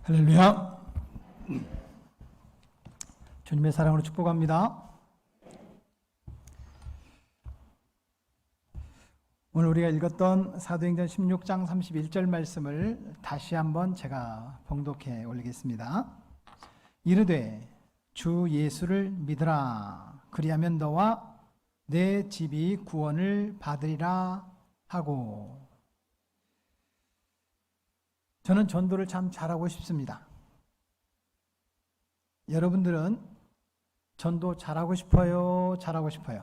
할렐루야. 주님의 사랑으로 축복합니다. 오늘 우리가 읽었던 사도행전 16장 31절 말씀을 다시 한번 제가 봉독해 올리겠습니다. 이르되 주 예수를 믿으라. 그리하면 너와 내 집이 구원을 받으리라 하고. 저는 전도를 참 잘하고 싶습니다. 여러분들은 전도 잘하고 싶어요? 잘하고 싶어요?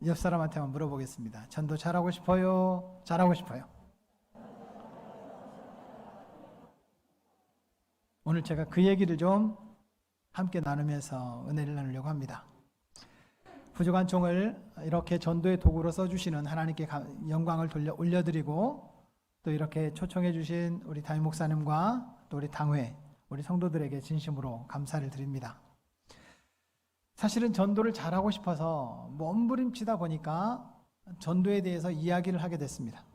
옆 사람한테 한번 물어보겠습니다. 전도 잘하고 싶어요? 잘하고 싶어요? 오늘 제가 그 얘기를 좀 함께 나누면서 은혜를 나누려고 합니다. 부족한 종을 이렇게 전도의 도구로 써주시는 하나님께 영광을 올려드리고, 또 이렇게 초청해 주신 우리 담임 목사님과 또 우리 당회, 우리 성도들에게 진심으로 감사를 드립니다. 사실은 전도를 잘하고 싶어서 몸부림치다 보니까 전도에 대해서 이야기를 하게 됐습니다.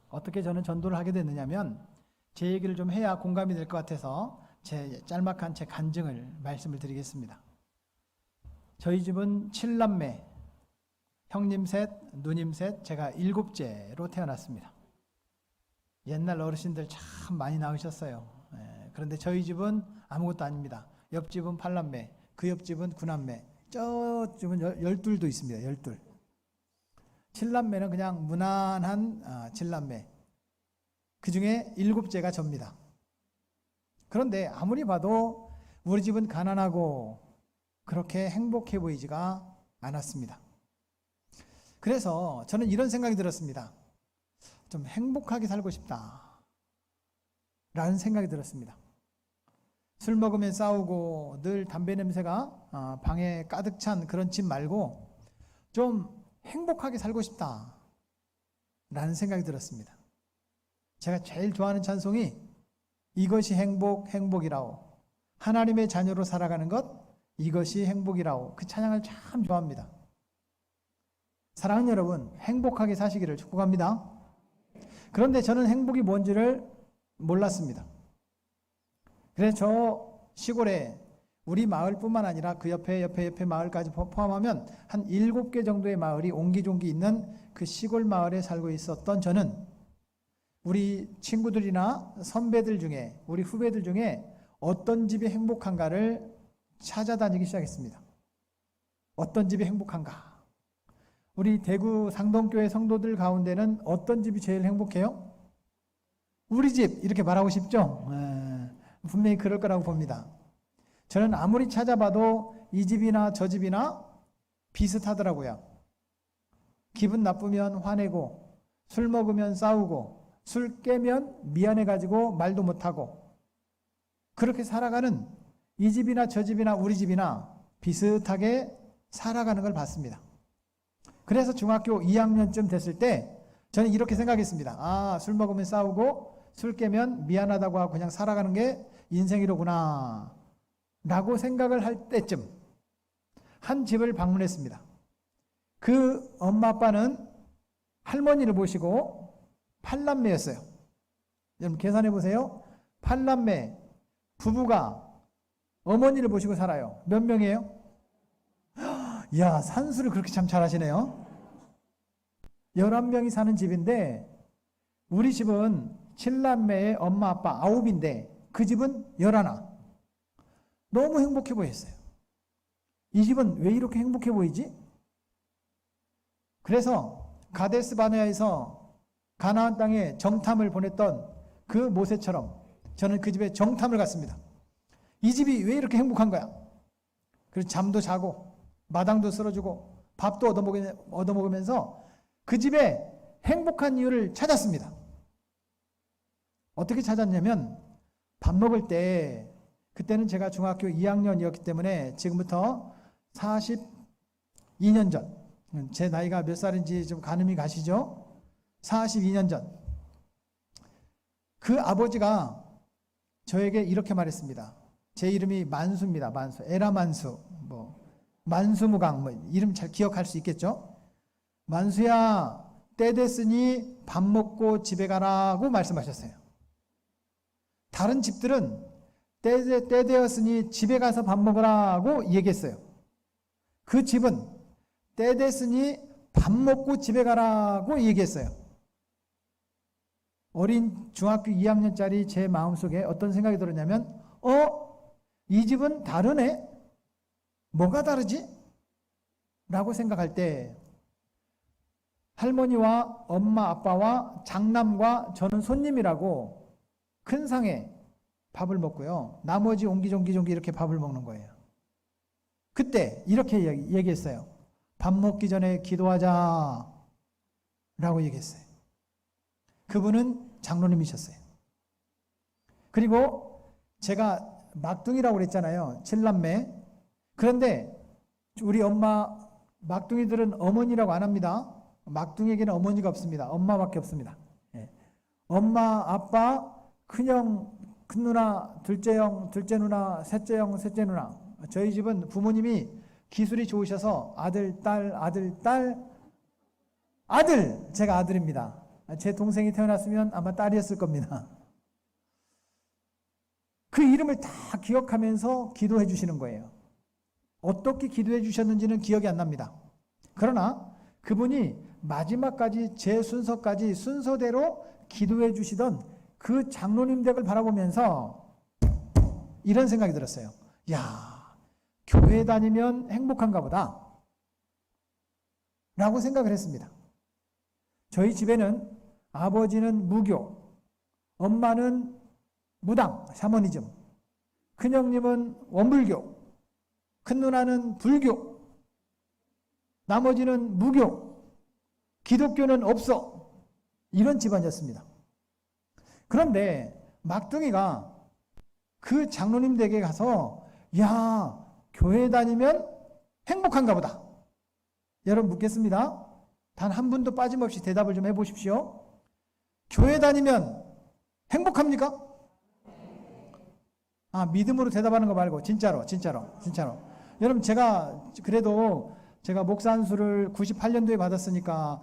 어떻게 저는 전도를 하게 됐느냐면, 제 얘기를 좀 해야 공감이 될 것 같아서 제 짤막한 제 간증을 말씀을 드리겠습니다. 저희 집은 7남매, 형님 셋, 누님 셋, 제가 7째로 태어났습니다. 옛날 어르신들 참 많이 낳으셨어요. 그런데 저희 집은 아무것도 아닙니다. 옆집은 8남매, 그 옆집은 9남매, 저 집은 12도 있습니다. 12. 7남매는 그냥 무난한 7남매. 그 중에 7째가 접니다. 그런데 아무리 봐도 우리 집은 가난하고 그렇게 행복해 보이지가 않았습니다. 그래서 저는 이런 생각이 들었습니다. 좀 행복하게 살고 싶다 라는 생각이 들었습니다. 술 먹으면 싸우고 늘 담배 냄새가 방에 가득 찬 그런 집 말고 좀 행복하게 살고 싶다 라는 생각이 들었습니다. 제가 제일 좋아하는 찬송이 이것이 행복, 행복이라오. 하나님의 자녀로 살아가는 것, 이것이 행복이라오. 그 찬양을 참 좋아합니다. 사랑하는 여러분, 행복하게 사시기를 축복합니다. 그런데 저는 행복이 뭔지를 몰랐습니다. 그래서 저 시골에 우리 마을뿐만 아니라 그 옆에 마을까지 포함하면 한 7개 정도의 마을이 옹기종기 있는 그 시골 마을에 살고 있었던 저는 우리 친구들이나 선배들 중에, 우리 후배들 중에 어떤 집이 행복한가를 찾아다니기 시작했습니다. 어떤 집이 행복한가? 우리 대구 상동교회 성도들 가운데는 어떤 집이 제일 행복해요? 우리 집, 이렇게 말하고 싶죠? 분명히 그럴 거라고 봅니다. 저는 아무리 찾아봐도 이 집이나 저 집이나 비슷하더라고요. 기분 나쁘면 화내고, 술 먹으면 싸우고, 술 깨면 미안해가지고 말도 못하고, 그렇게 살아가는 이 집이나 저 집이나 우리 집이나 비슷하게 살아가는 걸 봤습니다. 그래서 중학교 2학년쯤 됐을 때 저는 이렇게 생각했습니다. 술 먹으면 싸우고 술 깨면 미안하다고 하고 그냥 살아가는 게 인생이로구나 라고 생각을 할 때쯤 한 집을 방문했습니다. 그 엄마 아빠는 할머니를 모시고 8남매였어요. 여러분 계산해 보세요. 8남매 부부가 어머니를 모시고 살아요. 몇 명이에요? 이야, 산수를 그렇게 참 잘하시네요. 11명이 사는 집인데 우리 집은 7남매의 엄마 아빠 9인데 그 집은 11. 너무 행복해 보였어요. 이 집은 왜 이렇게 행복해 보이지? 그래서 가데스 바네아에서 가나안 땅에 정탐을 보냈던 그 모세처럼 저는 그 집에 정탐을 갔습니다. 이 집이 왜 이렇게 행복한 거야? 그래서 잠도 자고 마당도 쓸어주고 밥도 얻어먹으면서 그 집에 행복한 이유를 찾았습니다. 어떻게 찾았냐면 밥 먹을 때, 그때는 제가 중학교 2학년이었기 때문에 지금부터 42년 전, 제 나이가 몇 살인지 좀 가늠이 가시죠? 42년 전 그 아버지가 저에게 이렇게 말했습니다. 제 이름이 만수입니다. 만수, 에라만수, 만수무강, 이름 잘 기억할 수 있겠죠? 만수야, 때 됐으니 밥 먹고 집에 가라고 말씀하셨어요. 다른 집들은 때 되었으니 집에 가서 밥 먹으라고 얘기했어요. 그 집은 때 됐으니 밥 먹고 집에 가라고 얘기했어요. 어린 중학교 2학년짜리 제 마음속에 어떤 생각이 들었냐면 이 집은 다르네? 뭐가 다르지? 라고 생각할 때 할머니와 엄마 아빠와 장남과 저는 손님이라고 큰 상에 밥을 먹고요. 나머지 옹기종기 이렇게 밥을 먹는 거예요. 그때 이렇게 얘기했어요. 밥 먹기 전에 기도하자 라고 얘기했어요. 그분은 장로님이셨어요. 그리고 제가 막둥이라고 그랬잖아요. 7남매. 그런데 우리 엄마 막둥이들은 어머니라고 안 합니다. 막둥이에게는 어머니가 없습니다. 엄마밖에 없습니다. 예. 엄마, 아빠, 큰형, 큰누나, 둘째형, 둘째누나, 셋째형, 셋째누나. 저희 집은 부모님이 기술이 좋으셔서 아들, 딸, 아들, 딸, 아들! 제가 아들입니다. 제 동생이 태어났으면 아마 딸이었을 겁니다. 그 이름을 다 기억하면서 기도해 주시는 거예요. 어떻게 기도해 주셨는지는 기억이 안 납니다. 그러나 그분이 마지막까지 제 순서까지 순서대로 기도해 주시던 그 장로님 댁을 바라보면서 이런 생각이 들었어요. 야, 교회 다니면 행복한가 보다 라고 생각을 했습니다. 저희 집에는 아버지는 무교, 엄마는 무당, 샤머니즘, 큰형님은 원불교, 큰누나는 불교, 나머지는 무교, 기독교는 없어. 이런 집안이었습니다. 그런데 막둥이가 그 장로님 댁에 가서 야, 교회 다니면 행복한가 보다. 여러분 묻겠습니다. 단 한 분도 빠짐없이 대답을 좀 해보십시오. 교회 다니면 행복합니까? 믿음으로 대답하는 거 말고 진짜로. 여러분 그래도 제가 목사 안수를 98년도에 받았으니까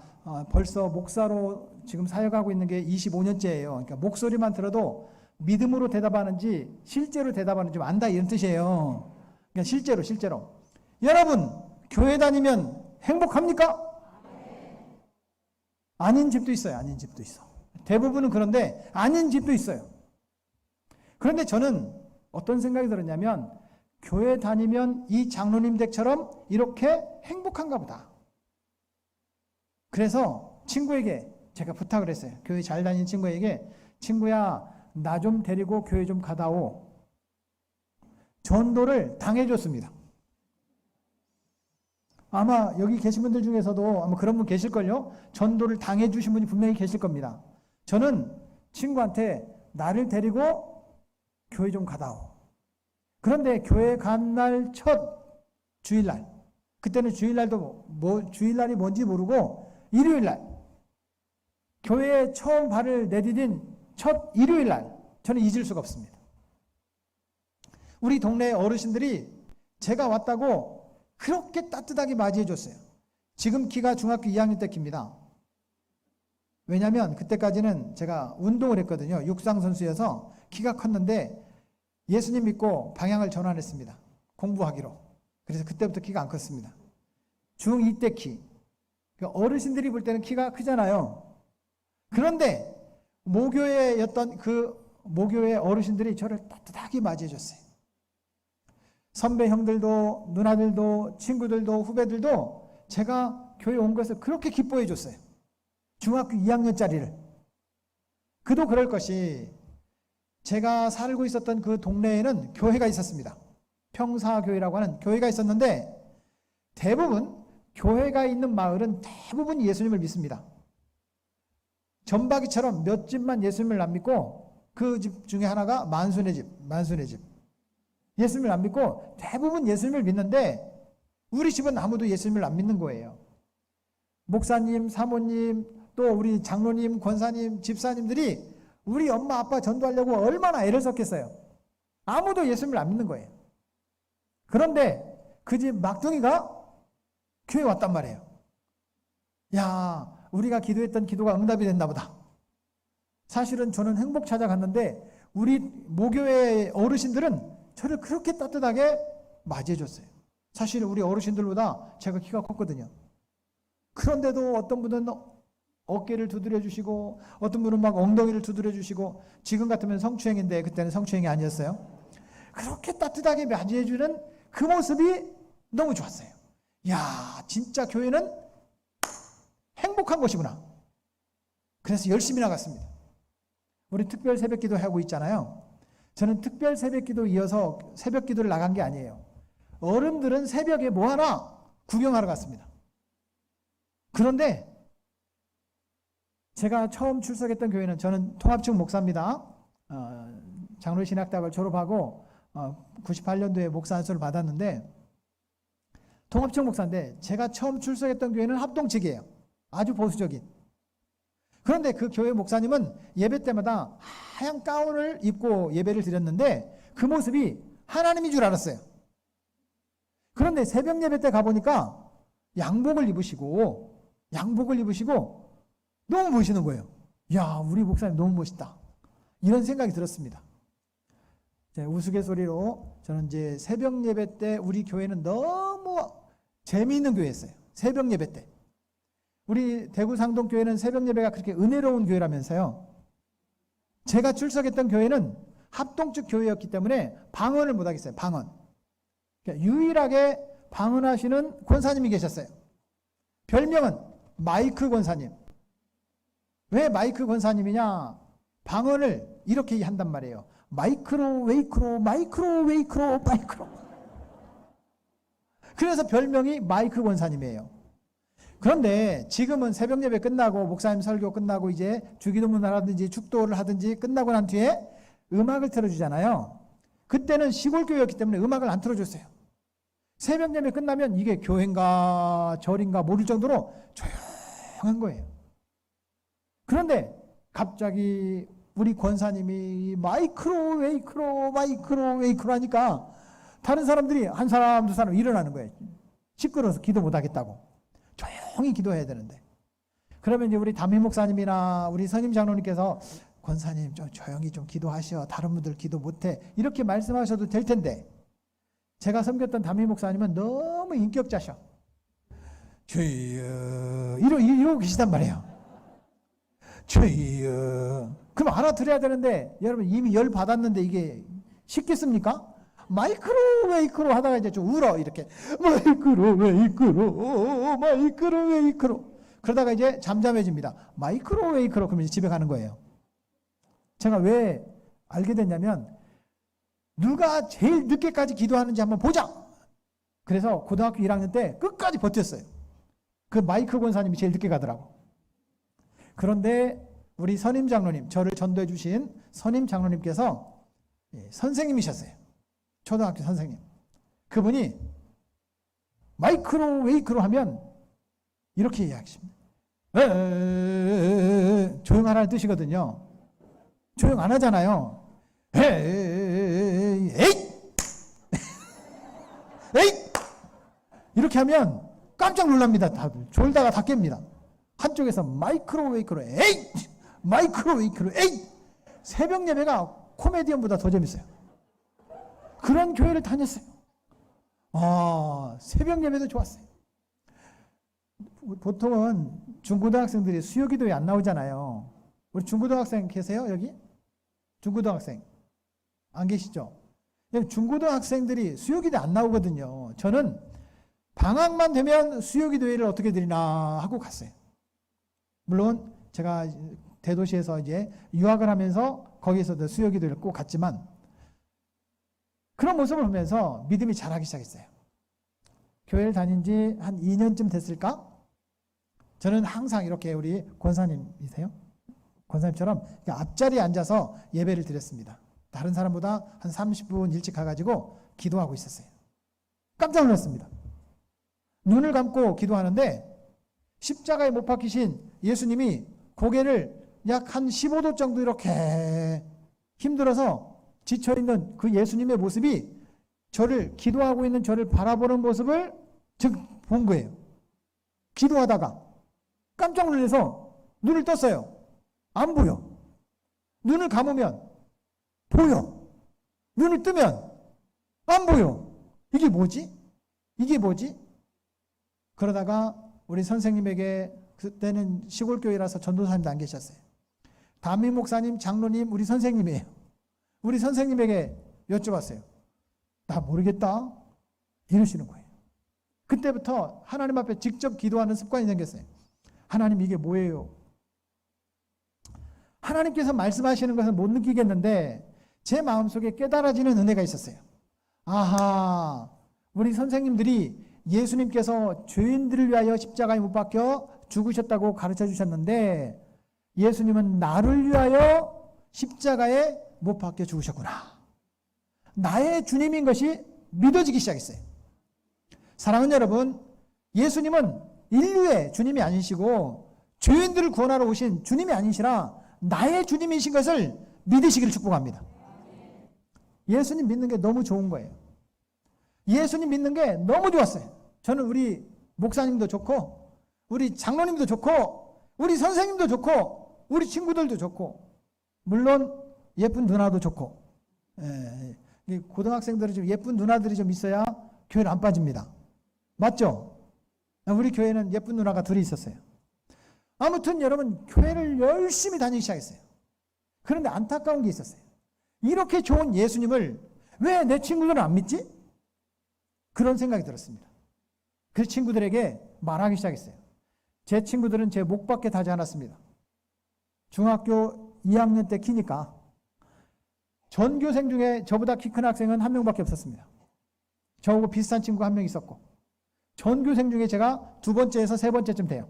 벌써 목사로 지금 사역하고 있는 게 25년째예요. 그러니까 목소리만 들어도 믿음으로 대답하는지 실제로 대답하는지 좀 안다 이런 뜻이에요. 그러니까 실제로. 여러분 교회 다니면 행복합니까? 아닌 집도 있어요. 아닌 집도 있어. 대부분은 그런데 아닌 집도 있어요. 그런데 저는 어떤 생각이 들었냐면 교회 다니면 이 장로님 댁처럼 이렇게 행복한가 보다. 그래서 친구에게 제가 부탁을 했어요. 교회 잘 다니는 친구에게 친구야 나 좀 데리고 교회 좀 가다오. 전도를 당해줬습니다. 아마 여기 계신 분들 중에서도 아마 그런 분 계실걸요. 전도를 당해주신 분이 분명히 계실 겁니다. 저는 친구한테 나를 데리고 교회 좀 가다오. 그런데 교회 간 날 첫 주일날, 그때는 주일날도 주일날이 뭔지 모르고 일요일날, 교회에 처음 발을 내디딘 첫 일요일날, 저는 잊을 수가 없습니다. 우리 동네 어르신들이 제가 왔다고 그렇게 따뜻하게 맞이해 줬어요. 지금 키가 중학교 2학년 때 킵니다. 왜냐하면 그때까지는 제가 운동을 했거든요. 육상 선수여서 키가 컸는데 예수님 믿고 방향을 전환했습니다. 공부하기로. 그래서 그때부터 키가 안 컸습니다. 중2 때 키. 어르신들이 볼 때는 키가 크잖아요. 그런데 모교회였던 그 모교회 어르신들이 저를 따뜻하게 맞이해 줬어요. 선배 형들도 누나들도 친구들도 후배들도 제가 교회 온 것을 그렇게 기뻐해 줬어요. 중학교 2학년짜리를. 그도 그럴 것이 제가 살고 있었던 그 동네에는 교회가 있었습니다. 평사교회라고 하는 교회가 있었는데 대부분 교회가 있는 마을은 대부분 예수님을 믿습니다. 전박이처럼 몇 집만 예수님을 안 믿고 그 집 중에 하나가 만순의 집. 예수님을 안 믿고 대부분 예수님을 믿는데 우리 집은 아무도 예수님을 안 믿는 거예요. 목사님, 사모님, 또 우리 장로님, 권사님, 집사님들이 우리 엄마 아빠 전도하려고 얼마나 애를 썼겠어요. 아무도 예수님을 안 믿는 거예요. 그런데 그 집 막둥이가 교회 왔단 말이에요. 야, 우리가 기도했던 기도가 응답이 됐나 보다. 사실은 저는 행복 찾아갔는데 우리 모교회 어르신들은 저를 그렇게 따뜻하게 맞이해 줬어요. 사실 우리 어르신들보다 제가 키가 컸거든요. 그런데도 어떤 분은 어깨를 두드려 주시고 어떤 분은 막 엉덩이를 두드려 주시고, 지금 같으면 성추행인데 그때는 성추행이 아니었어요. 그렇게 따뜻하게 맞이해 주는 그 모습이 너무 좋았어요. 야, 진짜 교회는 행복한 곳이구나. 그래서 열심히 나갔습니다. 우리 특별 새벽기도 하고 있잖아요. 저는 특별 새벽기도 이어서 새벽기도를 나간 게 아니에요. 어른들은 새벽에 뭐 하나 구경하러 갔습니다. 그런데 제가 처음 출석했던 교회는, 저는 통합측 목사입니다. 장로회 신학대학을 졸업하고 98년도에 목사 안수를 받았는데 통합측 목사인데, 제가 처음 출석했던 교회는 합동측이에요. 아주 보수적인. 그런데 그 교회 목사님은 예배 때마다 하얀 가운을 입고 예배를 드렸는데 그 모습이 하나님인 줄 알았어요. 그런데 새벽 예배 때 가보니까 양복을 입으시고 너무 멋있는 거예요. 야, 우리 목사님 너무 멋있다. 이런 생각이 들었습니다. 우스갯소리로 저는 이제 새벽 예배 때 우리 교회는 너무 재미있는 교회였어요. 새벽 예배 때. 우리 대구 상동교회는 새벽 예배가 그렇게 은혜로운 교회라면서요. 제가 출석했던 교회는 합동측 교회였기 때문에 방언을 못하겠어요. 방언. 그러니까 유일하게 방언하시는 권사님이 계셨어요. 별명은 마이크 권사님. 왜 마이크 권사님이냐? 방언을 이렇게 한단 말이에요. 마이크로 웨이크로 마이크로 웨이크로 마이크로. 그래서 별명이 마이크 권사님이에요. 그런데 지금은 새벽 예배 끝나고 목사님 설교 끝나고 이제 주기도문을 하든지 축도를 하든지 끝나고 난 뒤에 음악을 틀어주잖아요. 그때는 시골교회였기 때문에 음악을 안 틀어줬어요. 새벽 예배 끝나면 이게 교회인가 절인가 모를 정도로 조용한 거예요. 그런데 갑자기 우리 권사님이 마이크로 웨이크로 마이크로 웨이크로 하니까 다른 사람들이 한 사람 두 사람 일어나는 거예요. 시끄러워서 기도 못 하겠다고. 조용히 기도해야 되는데. 그러면 이제 우리 담임 목사님이나 우리 선임 장로님께서 권사님 좀 조용히 좀 기도하셔. 다른 분들 기도 못해. 이렇게 말씀하셔도 될 텐데, 제가 섬겼던 담임 목사님은 너무 인격자셔. 주여 이러고 계시단 말이에요. 주여. 그럼 알아들어야 되는데 여러분 이미 열 받았는데 이게 쉽겠습니까? 마이크로 웨이크로 하다가 이제 좀 울어. 이렇게 마이크로 웨이크로 마이크로 웨이크로 그러다가 이제 잠잠해집니다. 마이크로 웨이크로. 그러면 이제 집에 가는 거예요. 제가 왜 알게 됐냐면 누가 제일 늦게까지 기도하는지 한번 보자. 그래서 고등학교 1학년 때 끝까지 버텼어요. 그 마이크 권사님이 제일 늦게 가더라고. 그런데 우리 선임 장로님, 저를 전도해 주신 선임 장로님께서 선생님이셨어요. 초등학교 선생님. 그분이 마이크로 웨이크로 하면 이렇게 이야기하십니다. 조용하라는 뜻이거든요. 조용 안 하잖아요. 에이 이렇게 하면 깜짝 놀랍니다. 다들 졸다가 다 깹니다. 한쪽에서 마이크로 웨이크로 에이 마이크로 웨이크로 에이. 새벽 예배가 코미디언보다 더 재밌어요. 그런 교회를 다녔어요. 새벽 예배도 좋았어요. 보통은 중고등학생들이 수요기도에 안 나오잖아요. 우리 중고등학생 계세요? 여기? 중고등학생 안 계시죠? 중고등학생들이 수요기도에 안 나오거든요. 저는 방학만 되면 수요기도회를 어떻게 드리나 하고 갔어요. 물론 제가 대도시에서 이제 유학을 하면서 거기에서도 수요기도회를 꼭 갔지만 그런 모습을 보면서 믿음이 자라기 시작했어요. 교회를 다닌 지 한 2년쯤 됐을까? 저는 항상 이렇게 우리 권사님이세요? 권사님처럼 앞자리에 앉아서 예배를 드렸습니다. 다른 사람보다 한 30분 일찍 가가지고 기도하고 있었어요. 깜짝 놀랐습니다. 눈을 감고 기도하는데 십자가에 못 박히신 예수님이 고개를 약 한 15도 정도 이렇게 힘들어서 지쳐있는 그 예수님의 모습이 저를, 기도하고 있는 저를 바라보는 모습을 본 거예요. 기도하다가 깜짝 놀라서 눈을 떴어요. 안 보여. 눈을 감으면 보여. 눈을 뜨면 안 보여. 이게 뭐지? 이게 뭐지? 그러다가 우리 선생님에게, 그때는 시골교회라서 전도사님도 안 계셨어요. 담임 목사님, 장로님, 우리 선생님이에요. 우리 선생님에게 여쭤봤어요. 나 모르겠다. 이러시는 거예요. 그때부터 하나님 앞에 직접 기도하는 습관이 생겼어요. 하나님, 이게 뭐예요? 하나님께서 말씀하시는 것은 못 느끼겠는데 제 마음속에 깨달아지는 은혜가 있었어요. 아하, 우리 선생님들이 예수님께서 죄인들을 위하여 십자가에 못 박혀 죽으셨다고 가르쳐 주셨는데 예수님은 나를 위하여 십자가에 못 박혀 죽으셨구나. 나의 주님인 것이 믿어지기 시작했어요. 사랑하는 여러분, 예수님은 인류의 주님이 아니시고 죄인들을 구원하러 오신 주님이 아니시라 나의 주님이신 것을 믿으시기를 축복합니다. 예수님 믿는 게 너무 좋은 거예요. 예수님 믿는 게 너무 좋았어요. 저는 우리 목사님도 좋고 우리 장로님도 좋고 우리 선생님도 좋고 우리 친구들도 좋고 물론 예쁜 누나도 좋고, 고등학생들은 좀 예쁜 누나들이 좀 있어야 교회를 안 빠집니다. 맞죠? 우리 교회는 예쁜 누나가 둘이 있었어요. 아무튼 여러분, 교회를 열심히 다니기 시작했어요. 그런데 안타까운 게 있었어요. 이렇게 좋은 예수님을 왜 내 친구들은 안 믿지? 그런 생각이 들었습니다. 그 친구들에게 말하기 시작했어요. 제 친구들은 제 목 밖에 타지 않았습니다. 중학교 2학년 때 키니까 전교생 중에 저보다 키 큰 학생은 한 명밖에 없었습니다. 저하고 비슷한 친구가 한 명 있었고 전교생 중에 제가 두 번째에서 세 번째쯤 돼요.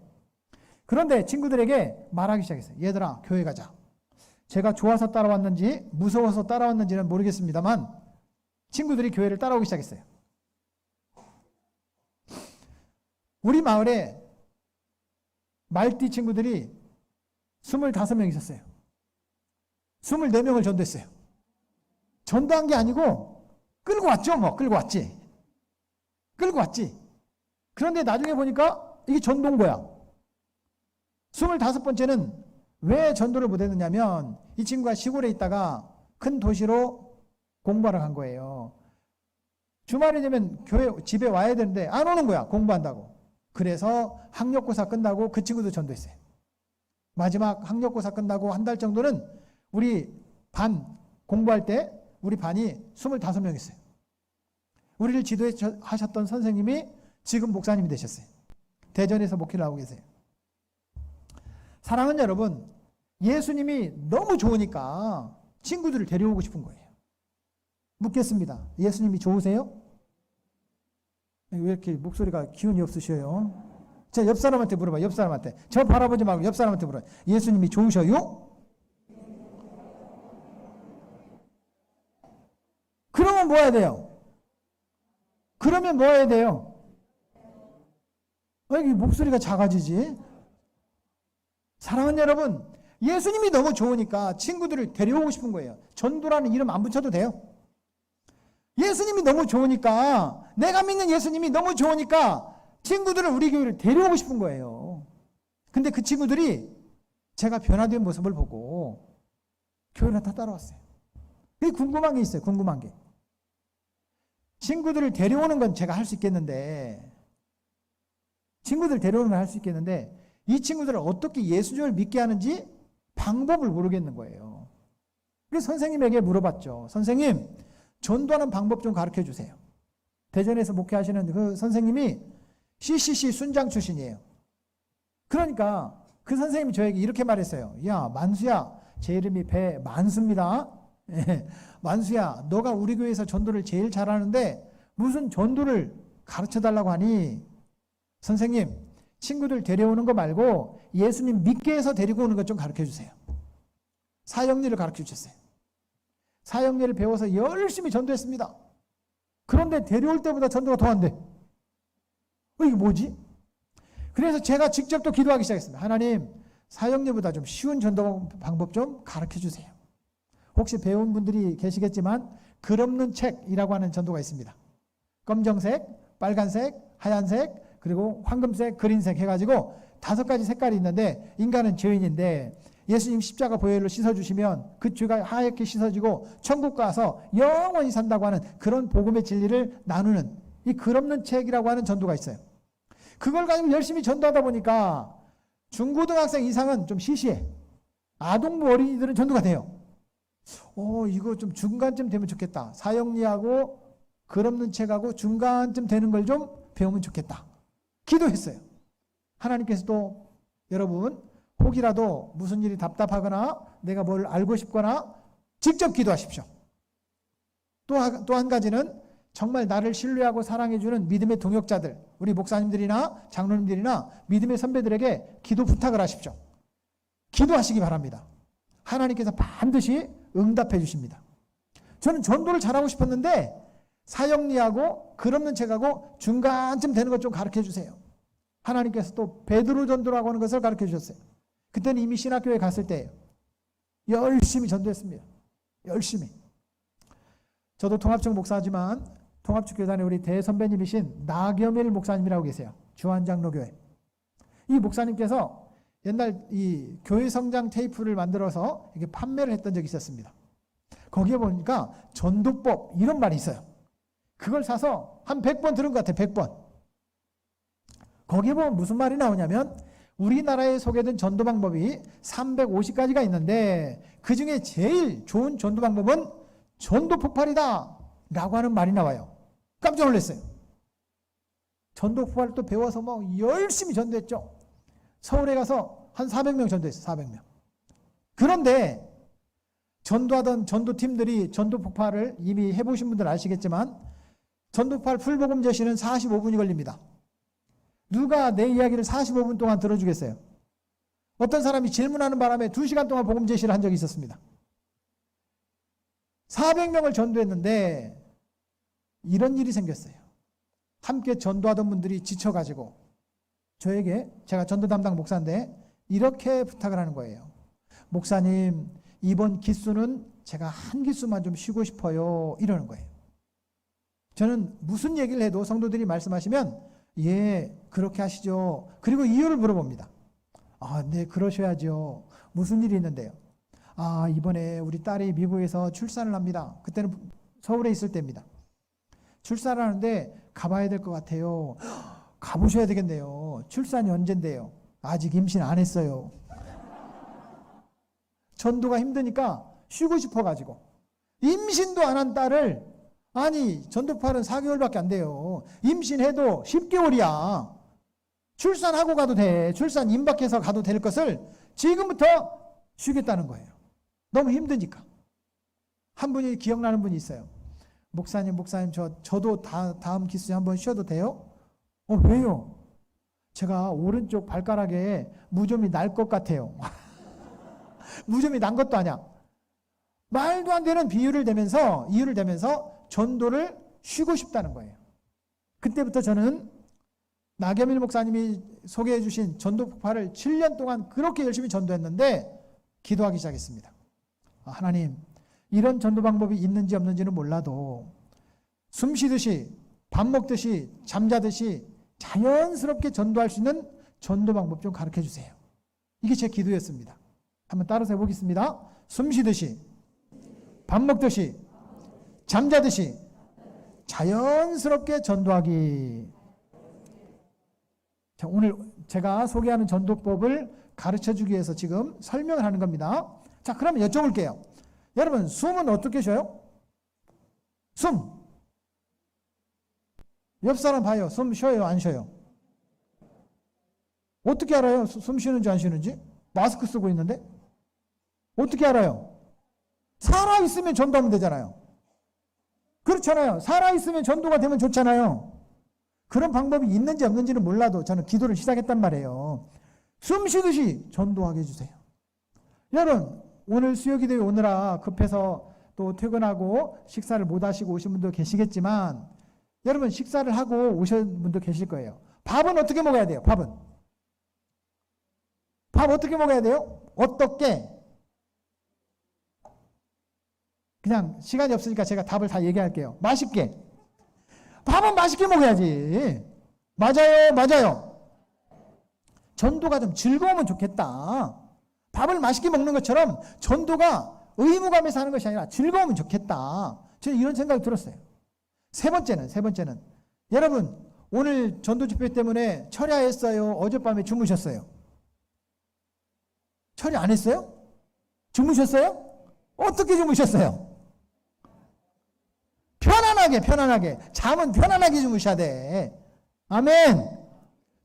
그런데 친구들에게 말하기 시작했어요. 얘들아, 교회 가자. 제가 좋아서 따라왔는지 무서워서 따라왔는지는 모르겠습니다만 친구들이 교회를 따라오기 시작했어요. 우리 마을에 말띠 친구들이 25명 있었어요. 24명을 전도했어요. 전도한 게 아니고 끌고 왔죠. 끌고 왔지. 그런데 나중에 보니까 이게 전도인 거야. 25번째는 왜 전도를 못했느냐면 이 친구가 시골에 있다가 큰 도시로 공부하러 간 거예요. 주말이 되면 집에 와야 되는데 안 오는 거야. 공부한다고. 그래서 학력고사 끝나고 그 친구도 전도했어요. 마지막 학력고사 끝나고 한 달 정도는 우리 반 공부할 때 우리 반이 25명 있어요. 우리를 지도하셨던 선생님이 지금 목사님이 되셨어요. 대전에서 목회를 하고 계세요. 사랑하는 여러분, 예수님이 너무 좋으니까 친구들을 데려오고 싶은 거예요. 묻겠습니다. 예수님이 좋으세요? 왜 이렇게 목소리가 기운이 없으셔요? 자, 옆 사람한테 물어봐. 옆 사람한테. 저 바라보지 말고 옆 사람한테 물어봐. 예수님이 좋으셔요? 그러면 뭐 해야 돼요? 왜 이렇게 목소리가 작아지지? 사랑하는 여러분, 예수님이 너무 좋으니까 친구들을 데려오고 싶은 거예요. 전도라는 이름 안 붙여도 돼요. 예수님이 너무 좋으니까, 내가 믿는 예수님이 너무 좋으니까 친구들을 우리 교회를 데려오고 싶은 거예요. 근데 그 친구들이 제가 변화된 모습을 보고 교회를 다 따라왔어요. 그게 궁금한 게 있어요. 궁금한 게. 친구들을 데려오는 건 제가 할 수 있겠는데 이 친구들을 어떻게 예수님을 믿게 하는지 방법을 모르겠는 거예요. 그래서 선생님에게 물어봤죠. 선생님, 전도하는 방법 좀 가르쳐 주세요. 대전에서 목회하시는 그 선생님이 CCC 순장 출신이에요. 그러니까 그 선생님이 저에게 이렇게 말했어요. 야, 만수야, 제 이름이 배만수입니다. 만수야, 너가 우리 교회에서 전도를 제일 잘하는데 무슨 전도를 가르쳐 달라고 하니? 선생님, 친구들 데려오는 거 말고 예수님 믿게 해서 데리고 오는 것 좀 가르쳐 주세요. 사역일을 가르쳐 주셨어요. 사역일을 배워서 열심히 전도했습니다. 그런데 데려올 때보다 전도가 더 안 돼. 이게 뭐지? 그래서 제가 직접 또 기도하기 시작했습니다. 하나님, 사역일보다 좀 쉬운 전도 방법 좀 가르쳐 주세요. 혹시 배운 분들이 계시겠지만 글 없는 책이라고 하는 전도가 있습니다. 검정색, 빨간색, 하얀색, 그리고 황금색, 그린색 해가지고 5가지 색깔이 있는데 인간은 죄인인데 예수님 십자가 보혈로 씻어주시면 그 죄가 하얗게 씻어지고 천국 가서 영원히 산다고 하는 그런 복음의 진리를 나누는 이 글없는 책이라고 하는 전도가 있어요. 그걸 가지고 열심히 전도하다 보니까 중고등학생 이상은 좀 시시해. 아동부 어린이들은 전도가 돼요. 이거 좀 중간쯤 되면 좋겠다. 사형리하고 글없는 책하고 중간쯤 되는 걸 좀 배우면 좋겠다. 기도했어요. 하나님께서도 여러분 혹이라도 무슨 일이 답답하거나 내가 뭘 알고 싶거나 직접 기도하십시오. 또 한 가지는 정말 나를 신뢰하고 사랑해주는 믿음의 동역자들, 우리 목사님들이나 장로님들이나 믿음의 선배들에게 기도 부탁을 하십시오. 기도하시기 바랍니다. 하나님께서 반드시 응답해 주십니다. 저는 전도를 잘하고 싶었는데 사형리하고 글없는 책하고 중간쯤 되는 것 좀 가르쳐 주세요. 하나님께서 또 베드로 전도라고 하는 것을 가르쳐 주셨어요. 그때는 이미 신학교에 갔을 때예요. 열심히 전도했습니다. 열심히. 저도 통합청 목사지만 통합축교단의 우리 대선배님이신 나겸일 목사님이라고 계세요. 주한장로교회. 이 목사님께서 옛날 이 교회 성장 테이프를 만들어서 이렇게 판매를 했던 적이 있었습니다. 거기에 보니까 전도법 이런 말이 있어요. 그걸 사서 한 100번 들은 것 같아요. 100번. 거기에 보면 무슨 말이 나오냐면 우리나라에 소개된 전도 방법이 350가지가 있는데 그중에 제일 좋은 전도 방법은 전도 폭발이다 라고 하는 말이 나와요. 깜짝 놀랐어요. 전도 폭발을 또 배워서 막 열심히 전도했죠. 서울에 가서 한 400명 전도했어요. 400명. 그런데 전도하던 전도팀들이 전도 폭발을 이미 해보신 분들 아시겠지만 전도 폭발 풀복음 제시는 45분이 걸립니다. 누가 내 이야기를 45분 동안 들어주겠어요? 어떤 사람이 질문하는 바람에 2시간 동안 복음 제시를 한 적이 있었습니다. 400명을 전도했는데 이런 일이 생겼어요. 함께 전도하던 분들이 지쳐가지고 저에게, 제가 전도 담당 목사인데 이렇게 부탁을 하는 거예요. 목사님, 이번 기수는 제가 한 기수만 좀 쉬고 싶어요. 이러는 거예요. 저는 무슨 얘기를 해도 성도들이 말씀하시면 예, 그렇게 하시죠. 그리고 이유를 물어봅니다. 네, 그러셔야죠. 무슨 일이 있는데요? 이번에 우리 딸이 미국에서 출산을 합니다. 그때는 서울에 있을 때입니다. 출산을 하는데 가봐야 될 것 같아요. 가보셔야 되겠네요. 출산이 언젠데요? 아직 임신 안 했어요. 전도가 힘드니까 쉬고 싶어가지고 임신도 안 한 딸을, 아니 전도팔은 4개월밖에 안 돼요. 임신해도 10개월이야. 출산하고 가도 돼. 출산 임박해서 가도 될 것을 지금부터 쉬겠다는 거예요. 너무 힘드니까. 한 분이 기억나는 분이 있어요. 목사님 저도 다음 기수에 한번 쉬어도 돼요? 왜요? 제가 오른쪽 발가락에 무좀이 날 것 같아요. 무좀이 난 것도 아니야. 말도 안 되는 이유를 대면서 전도를 쉬고 싶다는 거예요. 그때부터 저는 나겸일 목사님이 소개해 주신 전도 폭발을 7년 동안 그렇게 열심히 전도했는데 기도하기 시작했습니다. 하나님, 이런 전도 방법이 있는지 없는지는 몰라도 숨 쉬듯이 밥 먹듯이 잠자듯이 자연스럽게 전도할 수 있는 전도 방법 좀 가르쳐 주세요. 이게 제 기도였습니다. 한번 따라서 해보겠습니다. 숨 쉬듯이 밥 먹듯이 잠자듯이 자연스럽게 전도하기. 자, 오늘 제가 소개하는 전도법을 가르쳐주기 위해서 지금 설명을 하는 겁니다. 자, 그러면 여쭤볼게요. 여러분, 숨은 어떻게 쉬어요? 숨. 옆 사람 봐요. 숨 쉬어요? 안 쉬어요? 어떻게 알아요? 숨 쉬는지 안 쉬는지? 마스크 쓰고 있는데? 어떻게 알아요? 살아있으면 전도하면 되잖아요. 그렇잖아요. 살아있으면 전도가 되면 좋잖아요. 그런 방법이 있는지 없는지는 몰라도 저는 기도를 시작했단 말이에요. 숨 쉬듯이 전도하게 해주세요. 여러분, 오늘 수요기도에 오느라 급해서 또 퇴근하고 식사를 못 하시고 오신 분도 계시겠지만 여러분, 식사를 하고 오신 분도 계실 거예요. 밥은 어떻게 먹어야 돼요? 밥 어떻게 먹어야 돼요? 어떻게? 그냥 시간이 없으니까 제가 답을 다 얘기할게요. 맛있게. 밥은 맛있게 먹어야지. 맞아요. 전도가 좀 즐거우면 좋겠다. 밥을 맛있게 먹는 것처럼 전도가 의무감에서 하는 것이 아니라 즐거우면 좋겠다. 저는 이런 생각이 들었어요. 세 번째는 여러분 오늘 전도 집회 때문에 철야했어요? 어젯밤에 주무셨어요? 철야 안 했어요? 주무셨어요? 어떻게 주무셨어요? 편안하게. 잠은 편안하게 주무셔야 돼. 아멘.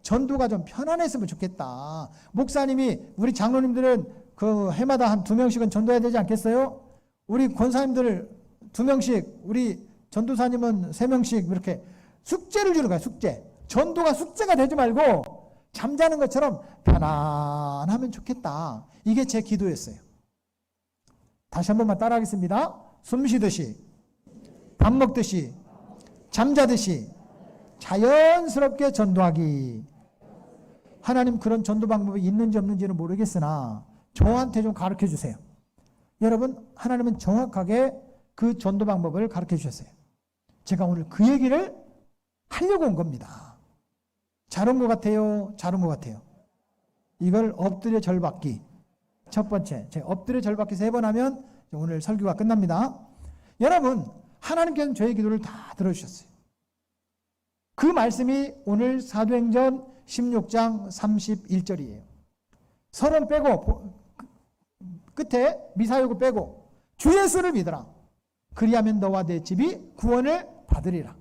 전도가 좀 편안했으면 좋겠다. 목사님이 우리 장로님들은 그 해마다 한 2명씩은 전도해야 되지 않겠어요? 우리 권사님들 2명씩, 우리 전도사님은 3명씩 이렇게 숙제를 주는 거야. 숙제. 전도가 숙제가 되지 말고 잠자는 것처럼 편안하면 좋겠다. 이게 제 기도였어요. 다시 한 번만 따라하겠습니다. 숨 쉬듯이, 밥 먹듯이, 잠자듯이 자연스럽게 전도하기. 하나님 그런 전도 방법이 있는지 없는지는 모르겠으나 저한테 좀 가르쳐 주세요. 여러분, 하나님은 정확하게 그 전도 방법을 가르쳐 주셨어요. 제가 오늘 그 얘기를 하려고 온 겁니다. 잘 온 것 같아요? 잘 온 것 같아요? 이걸 엎드려 절받기. 첫 번째, 제가 엎드려 절받기 3번 하면 오늘 설교가 끝납니다. 여러분, 하나님께서는 저의 기도를 다 들어주셨어요. 그 말씀이 오늘 사도행전 16장 31절이에요. 서론 빼고 끝에 미사여구 빼고 주 예수를 믿어라. 그리하면 너와 내 집이 구원을 받으리라.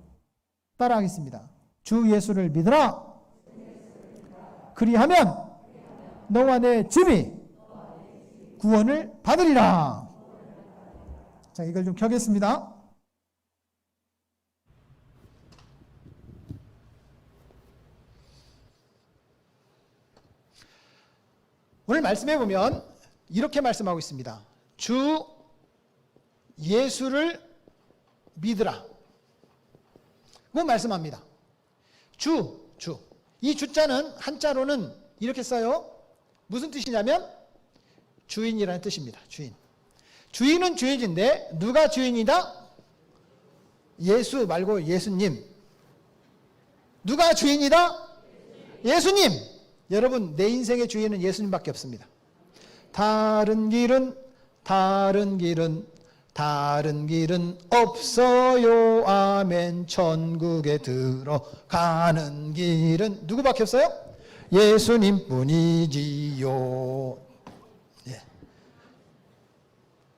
따라하겠습니다. 주 예수를 믿어라. 그리하면 너와 내 집이 구원을 받으리라. 자, 이걸 좀 켜겠습니다. 오늘 말씀해 보면 이렇게 말씀하고 있습니다. 주 예수를 믿으라. 그 말씀합니다. 주. 이 주자는 한자로는 이렇게 써요. 무슨 뜻이냐면 주인이라는 뜻입니다. 주인. 주인은 주인인데 누가 주인이다? 예수 말고 예수님. 누가 주인이다? 예수님. 여러분, 내 인생의 주인은 예수님밖에 없습니다. 다른 길은 없어요. 아멘. 천국에 들어가는 길은 누구밖에 없어요? 예수님뿐이지요. 예.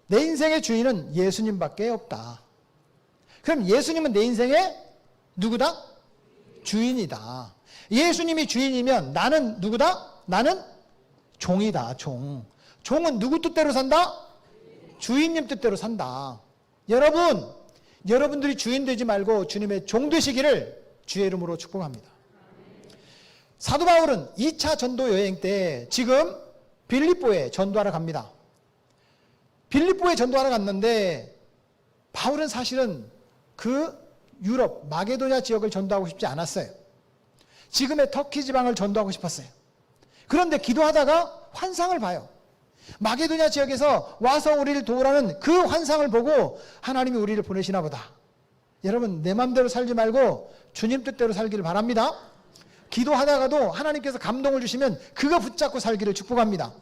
내 인생의 주인은 예수님밖에 없다. 그럼 예수님은 내 인생의 누구다? 주인이다. 예수님이 주인이면 나는 누구다? 나는 종이다. 종은 누구 뜻대로 산다? 주인님 뜻대로 산다. 여러분들이 주인 되지 말고 주님의 종 되시기를 주의 이름으로 축복합니다. 사도 바울은 2차 전도 여행 때 지금 빌립보에 전도하러 갑니다. 빌립보에 전도하러 갔는데 바울은 사실은 그 유럽 마게도냐 지역을 전도하고 싶지 않았어요. 지금의 터키 지방을 전도하고 싶었어요. 그런데 기도하다가 환상을 봐요. 마게도냐 지역에서 와서 우리를 도우라는 그 환상을 보고 하나님이 우리를 보내시나 보다. 여러분, 내 마음대로 살지 말고 주님 뜻대로 살기를 바랍니다. 기도하다가도 하나님께서 감동을 주시면 그거 붙잡고 살기를 축복합니다.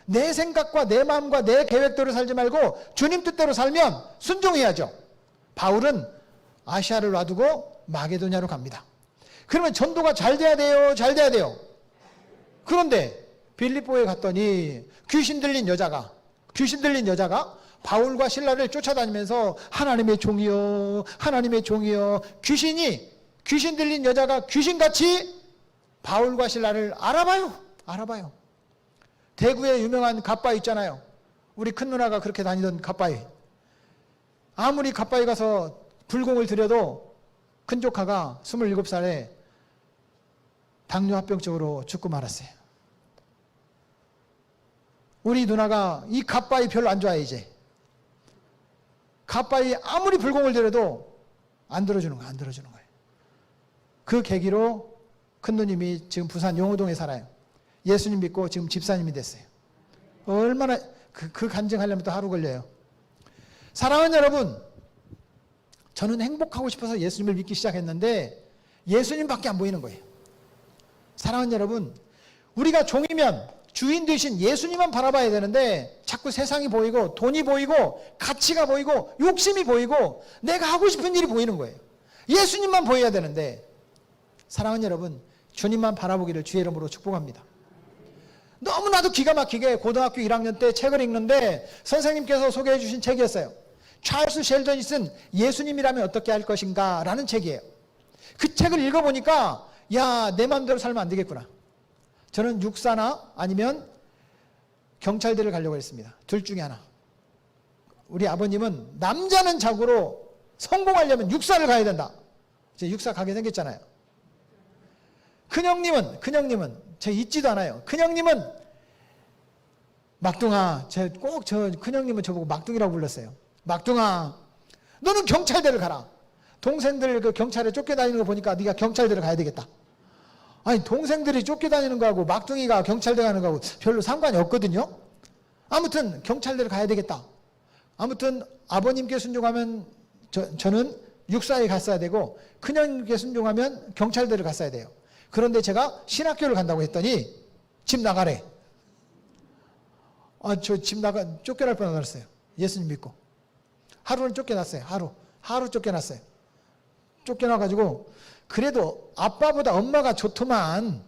내 생각과 내 마음과 내 계획대로 살지 말고 주님 뜻대로 살면 순종해야죠. 바울은 아시아를 놔두고 마게도냐로 갑니다. 그러면 전도가 잘 돼야 돼요. 그런데 빌립보에 갔더니 귀신 들린 여자가 바울과 실라를 쫓아다니면서 하나님의 종이여 귀신 들린 여자가 귀신같이 바울과 실라를 알아봐요. 대구에 유명한 갓바위 있잖아요. 우리 큰 누나가 그렇게 다니던 갓바위. 아무리 갓바위 가서 불공을 들여도 큰 조카가 27살에 당뇨합병증으로 죽고 말았어요. 우리 누나가 이 갓바위 별로 안 좋아해. 이제 갓바위 아무리 불공을 들여도 안 들어주는 거예요. 그 계기로 큰 누님이 지금 부산 용호동에 살아요. 예수님 믿고 지금 집사님이 됐어요. 얼마나 그 간증하려면 또 하루 걸려요. 사랑하는 여러분, 저는 행복하고 싶어서 예수님을 믿기 시작했는데 예수님밖에 안 보이는 거예요. 사랑하는 여러분, 우리가 종이면 주인 되신 예수님만 바라봐야 되는데 자꾸 세상이 보이고 돈이 보이고 가치가 보이고 욕심이 보이고 내가 하고 싶은 일이 보이는 거예요. 예수님만 보여야 되는데, 사랑하는 여러분, 주님만 바라보기를 주의 이름으로 축복합니다. 너무나도 기가 막히게 고등학교 1학년 때 책을 읽는데 선생님께서 소개해 주신 책이었어요. 찰스 셸던이 쓴 예수님이라면 어떻게 할 것인가 라는 책이에요. 그 책을 읽어보니까 야, 내 마음대로 살면 안 되겠구나. 저는 육사나 아니면 경찰대를 가려고 했습니다. 둘 중에 하나. 우리 아버님은 남자는 자고로 성공하려면 육사를 가야 된다. 이제 육사 가게 생겼잖아요. 큰형님은 저 잊지도 않아요. 큰형님은 막둥아, 꼭 저 큰형님은 저보고 막둥이라고 불렀어요. 막둥아, 너는 경찰대를 가라. 동생들 그 경찰에 쫓겨다니는 거 보니까 네가 경찰대를 가야 되겠다. 아니, 동생들이 쫓겨다니는 거하고 막둥이가 경찰대 가는 거하고 별로 상관이 없거든요. 아무튼 경찰대를 가야 되겠다. 아무튼 아버님께 순종하면 저는 육사에 갔어야 되고, 큰형님께 순종하면 경찰대를 갔어야 돼요. 그런데 제가 신학교를 간다고 했더니 집 나가래. 저 집 쫓겨날 뻔했어요. 예수님 믿고. 하루는 쫓겨났어요. 하루 쫓겨났어요. 쫓겨나가지고 그래도 아빠보다 엄마가 좋더만,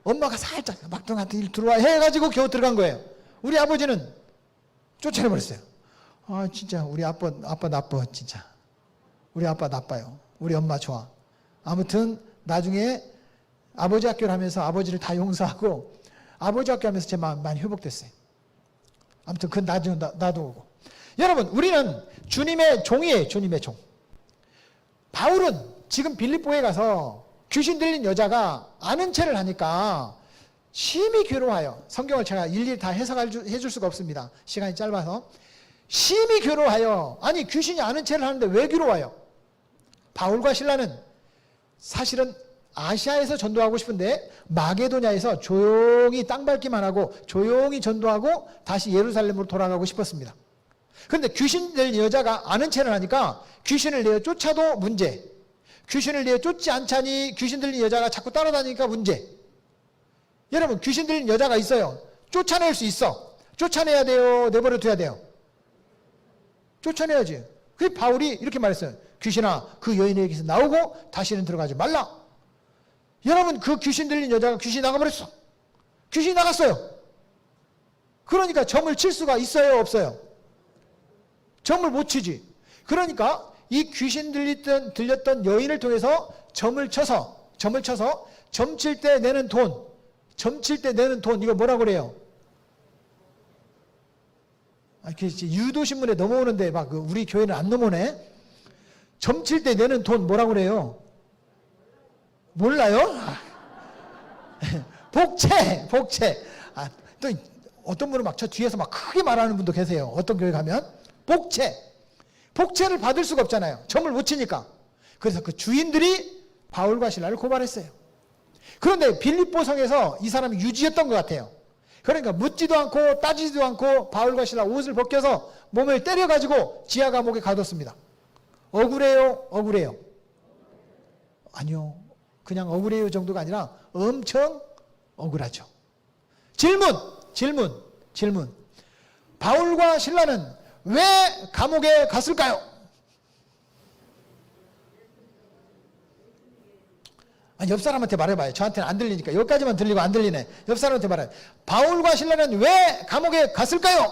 엄마가 살짝 막둥한테 일 들어와 해가지고 겨우 들어간 거예요. 우리 아버지는 쫓아내버렸어요. 진짜 우리 아빠 나빠. 진짜 우리 아빠 나빠요. 우리 엄마 좋아. 아무튼 나중에 아버지 학교를 하면서 아버지를 다 용서하고 아버지 학교 하면서 제 마음 많이 회복됐어요. 아무튼 그건 나중에 나도 오고. 여러분, 우리는 주님의 종이에요. 주님의 종. 바울은 지금 빌립보에 가서 귀신 들린 여자가 아는 체를 하니까 심히 괴로워하여, 성경을 제가 일일이 다 해석해 줄 수가 없습니다. 시간이 짧아서. 심히 괴로워하여, 아니 귀신이 아는 체를 하는데 왜 괴로워요? 바울과 실라는 사실은 아시아에서 전도하고 싶은데 마게도냐에서 조용히 땅 밟기만 하고 조용히 전도하고 다시 예루살렘으로 돌아가고 싶었습니다. 그런데 귀신 들린 여자가 아는 체를 하니까 귀신을 내어 쫓아도 문제, 귀신을 내어 쫓지 않자니 귀신 들린 여자가 자꾸 따라다니니까 문제. 여러분, 귀신 들린 여자가 있어요. 쫓아낼 수 있어. 쫓아내야 돼요? 내버려 둬야 돼요? 쫓아내야지. 그래서 바울이 이렇게 말했어요. 귀신아, 그 여인에게서 나오고 다시는 들어가지 말라. 여러분, 그 귀신 들린 여자가 귀신이 나가버렸어. 귀신이 나갔어요. 그러니까 점을 칠 수가 있어요, 없어요? 점을 못 치지. 그러니까 이 귀신 들렸던 여인을 통해서 점을 쳐서 점 칠 때 내는 돈, 이거 뭐라고 그래요? 유도신문에 넘어오는데 막 우리 교회는 안 넘어오네. 점 칠 때 내는 돈 뭐라고 그래요? 몰라요? 복채. 또 어떤 분은 막 저 뒤에서 막 크게 말하는 분도 계세요. 어떤 교회 가면 복채를 받을 수가 없잖아요. 점을 못 치니까. 그래서 그 주인들이 바울과 실라를 고발했어요. 그런데 빌립보 성에서 이 사람이 유지였던 것 같아요. 그러니까 묻지도 않고 따지지도 않고 바울과 실라 옷을 벗겨서 몸을 때려가지고 지하 감옥에 가뒀습니다. 억울해요? 아니요. 그냥 억울해요 정도가 아니라 엄청 억울하죠. 질문. 바울과 실라는 왜 감옥에 갔을까요? 아니, 옆 사람한테 말해봐요. 저한테는 안 들리니까. 여기까지만 들리고 안 들리네. 옆 사람한테 말해요. 바울과 실라는 왜 감옥에 갔을까요?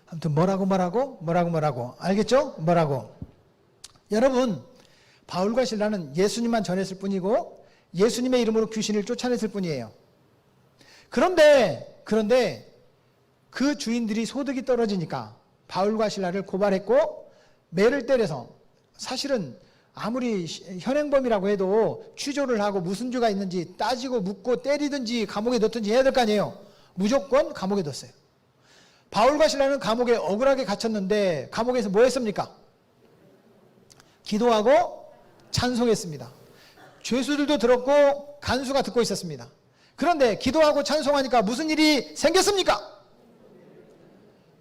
아무튼 뭐라고 알겠죠? 뭐라고. 여러분, 바울과 실라는 예수님만 전했을 뿐이고 예수님의 이름으로 귀신을 쫓아냈을 뿐이에요. 그런데 그 주인들이 소득이 떨어지니까 바울과 실라를 고발했고 매를 때려서, 사실은 아무리 현행범이라고 해도 취조를 하고 무슨 죄가 있는지 따지고 묻고 때리든지 감옥에 넣든지 해야 될 거 아니에요. 무조건 감옥에 넣었어요. 바울과 실라는 감옥에 억울하게 갇혔는데 감옥에서 뭐 했습니까? 기도하고 찬송했습니다. 죄수들도 들었고 간수가 듣고 있었습니다. 그런데 기도하고 찬송하니까 무슨 일이 생겼습니까?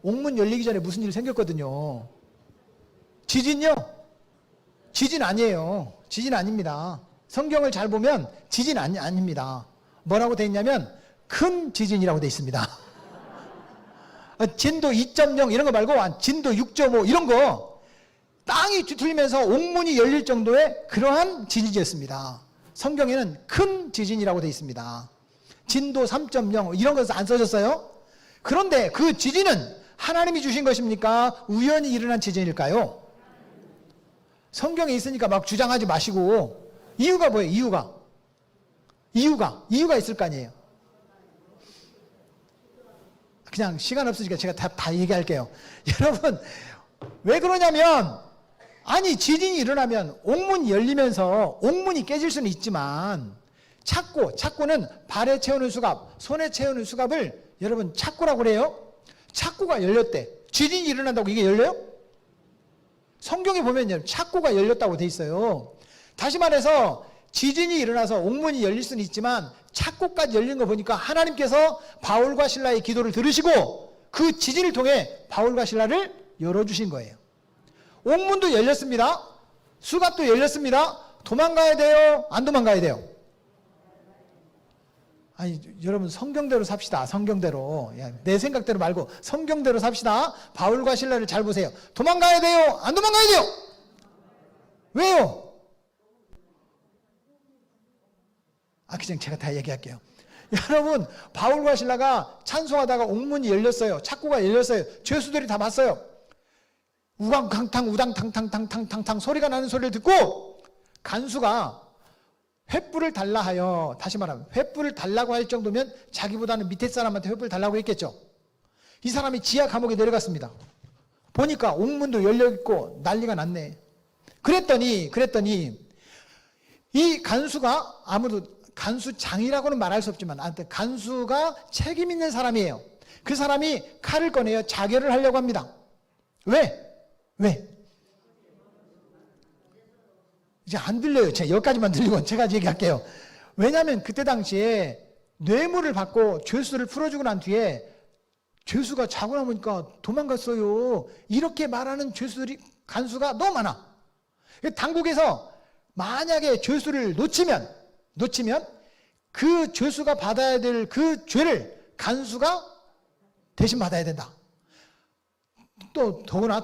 옥문 열리기 전에 무슨 일이 생겼거든요. 지진요? 지진 아니에요. 지진 아닙니다. 성경을 잘 보면 지진 아닙니다. 뭐라고 돼 있냐면 큰 지진이라고 돼 있습니다. 진도 2.0 이런 거 말고 진도 6.5 이런 거 땅이 뒤틀리면서 옥문이 열릴 정도의 그러한 지진이었습니다. 성경에는 큰 지진이라고 돼 있습니다. 진도 3.0 이런 것은 안 써졌어요. 그런데 그 지진은 하나님이 주신 것입니까? 우연히 일어난 지진일까요? 성경에 있으니까 막 주장하지 마시고 이유가 뭐예요? 이유가 있을 거 아니에요. 그냥 시간 없으니까 제가 다 얘기할게요. 여러분 왜 그러냐면 아니 지진이 일어나면 옥문이 열리면서 옥문이 깨질 수는 있지만 착고는 발에 채우는 수갑, 손에 채우는 수갑을 여러분 착고라고 그래요. 착고가 열렸대. 지진이 일어난다고 이게 열려요? 성경에 보면 착고가 열렸다고 돼 있어요. 다시 말해서 지진이 일어나서 옥문이 열릴 수는 있지만 착고까지 열린 거 보니까 하나님께서 바울과 실라의 기도를 들으시고 그 지진을 통해 바울과 실라를 열어주신 거예요. 옥문도 열렸습니다. 수갑도 열렸습니다. 도망가야 돼요? 안 도망가야 돼요? 아니 여러분 성경대로 삽시다. 성경대로. 내 생각대로 말고 성경대로 삽시다. 바울과 실라를 잘 보세요. 도망가야 돼요? 안 도망가야 돼요? 왜요? 그냥 제가 다 얘기할게요. 여러분 바울과 실라가 찬송하다가 옥문이 열렸어요. 착고가 열렸어요. 죄수들이 다 봤어요. 우광탕탕 우당탕탕탕탕탕탕 소리가 나는 소리를 듣고 간수가 횃불을 달라 하여, 다시 말하면 횃불을 달라고 할 정도면 자기보다는 밑에 사람한테 횃불을 달라고 했겠죠. 이 사람이 지하 감옥에 내려갔습니다. 보니까 옥문도 열려있고 난리가 났네. 그랬더니 이 간수가 아무도 간수장이라고는 말할 수 없지만 간수가 책임 있는 사람이에요. 그 사람이 칼을 꺼내어 자결을 하려고 합니다. 왜? 이제 안 들려요. 제가 여기까지만 들리고 제가 얘기할게요. 왜냐하면 그때 당시에 뇌물을 받고 죄수를 풀어주고 난 뒤에 죄수가 자고 나보니까 도망갔어요. 이렇게 말하는 죄수들이 간수가 너무 많아. 당국에서 만약에 죄수를 놓치면 그 죄수가 받아야 될 그 죄를 간수가 대신 받아야 된다. 또 더구나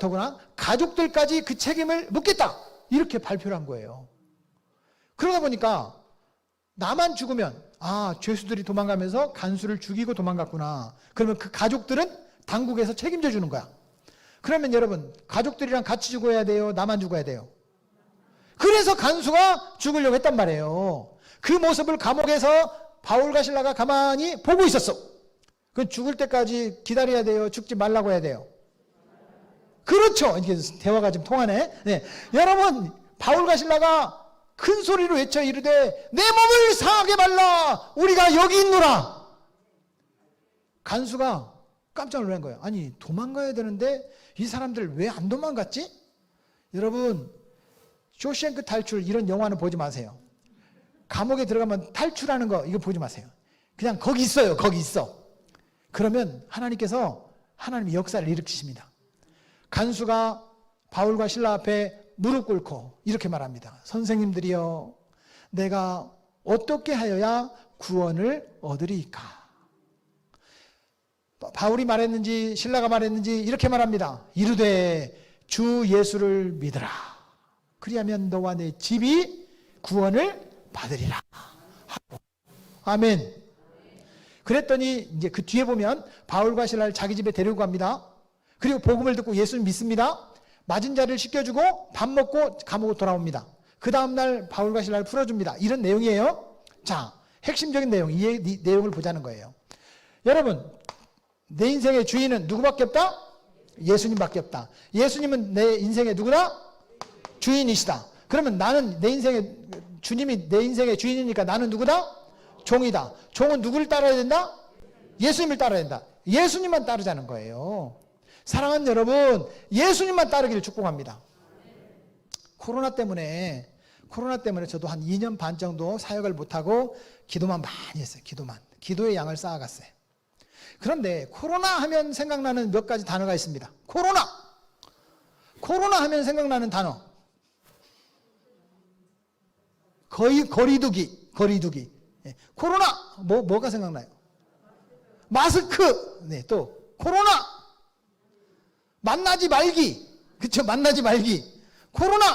가족들까지 그 책임을 묻겠다. 이렇게 발표를 한 거예요. 그러다 보니까 나만 죽으면 죄수들이 도망가면서 간수를 죽이고 도망갔구나. 그러면 그 가족들은 당국에서 책임져 주는 거야. 그러면 여러분 가족들이랑 같이 죽어야 돼요? 나만 죽어야 돼요? 그래서 간수가 죽으려고 했단 말이에요. 그 모습을 감옥에서 바울과 실라가 가만히 보고 있었어. 그 죽을 때까지 기다려야 돼요? 죽지 말라고 해야 돼요? 그렇죠. 이게 대화가 좀 통하네. 네. 여러분 바울과 실라가 큰 소리로 외쳐 이르되 내 몸을 상하게 말라 우리가 여기 있노라. 간수가 깜짝 놀란 거예요. 아니 도망가야 되는데 이 사람들 왜 안 도망갔지? 여러분 쇼생크 탈출 이런 영화는 보지 마세요. 감옥에 들어가면 탈출하는 거 이거 보지 마세요. 그냥 거기 있어요. 거기 있어. 그러면 하나님께서 하나님의 역사를 일으키십니다. 간수가 바울과 실라 앞에 무릎 꿇고 이렇게 말합니다. 선생님들이여 내가 어떻게 하여야 구원을 얻으리까? 바울이 말했는지 신라가 말했는지 이렇게 말합니다. 이르되 주 예수를 믿으라. 그리하면 너와 내 집이 구원을 받으리라. 아멘. 그랬더니 이제 그 뒤에 보면 바울과 신라를 자기 집에 데리고 갑니다. 그리고 복음을 듣고 예수를 믿습니다. 맞은 자를 씻겨주고 밥 먹고 감옥으로 돌아옵니다. 그 다음날 바울과 신라를 풀어줍니다. 이런 내용이에요. 자, 핵심적인 내용, 이 내용을 보자는 거예요. 여러분, 내 인생의 주인은 누구밖에 없다? 예수님밖에 없다. 예수님은 내 인생의 누구다? 주인이시다. 그러면 나는 내 인생의 주님이 내 인생의 주인이니까 나는 누구다? 종이다. 종은 누구를 따라야 된다? 예수님을 따라야 된다. 예수님만 따르자는 거예요. 사랑하는 여러분, 예수님만 따르기를 축복합니다. 코로나 때문에 저도 한 2년 반 정도 사역을 못하고 기도만 많이 했어요. 기도의 양을 쌓아갔어요. 그런데 코로나 하면 생각나는 몇 가지 단어가 있습니다. 코로나 하면 생각나는 단어. 거의 거리두기. 예. 코로나 뭐가 생각나요? 마스크. 네, 또 코로나. 만나지 말기. 그쵸? 만나지 말기. 코로나.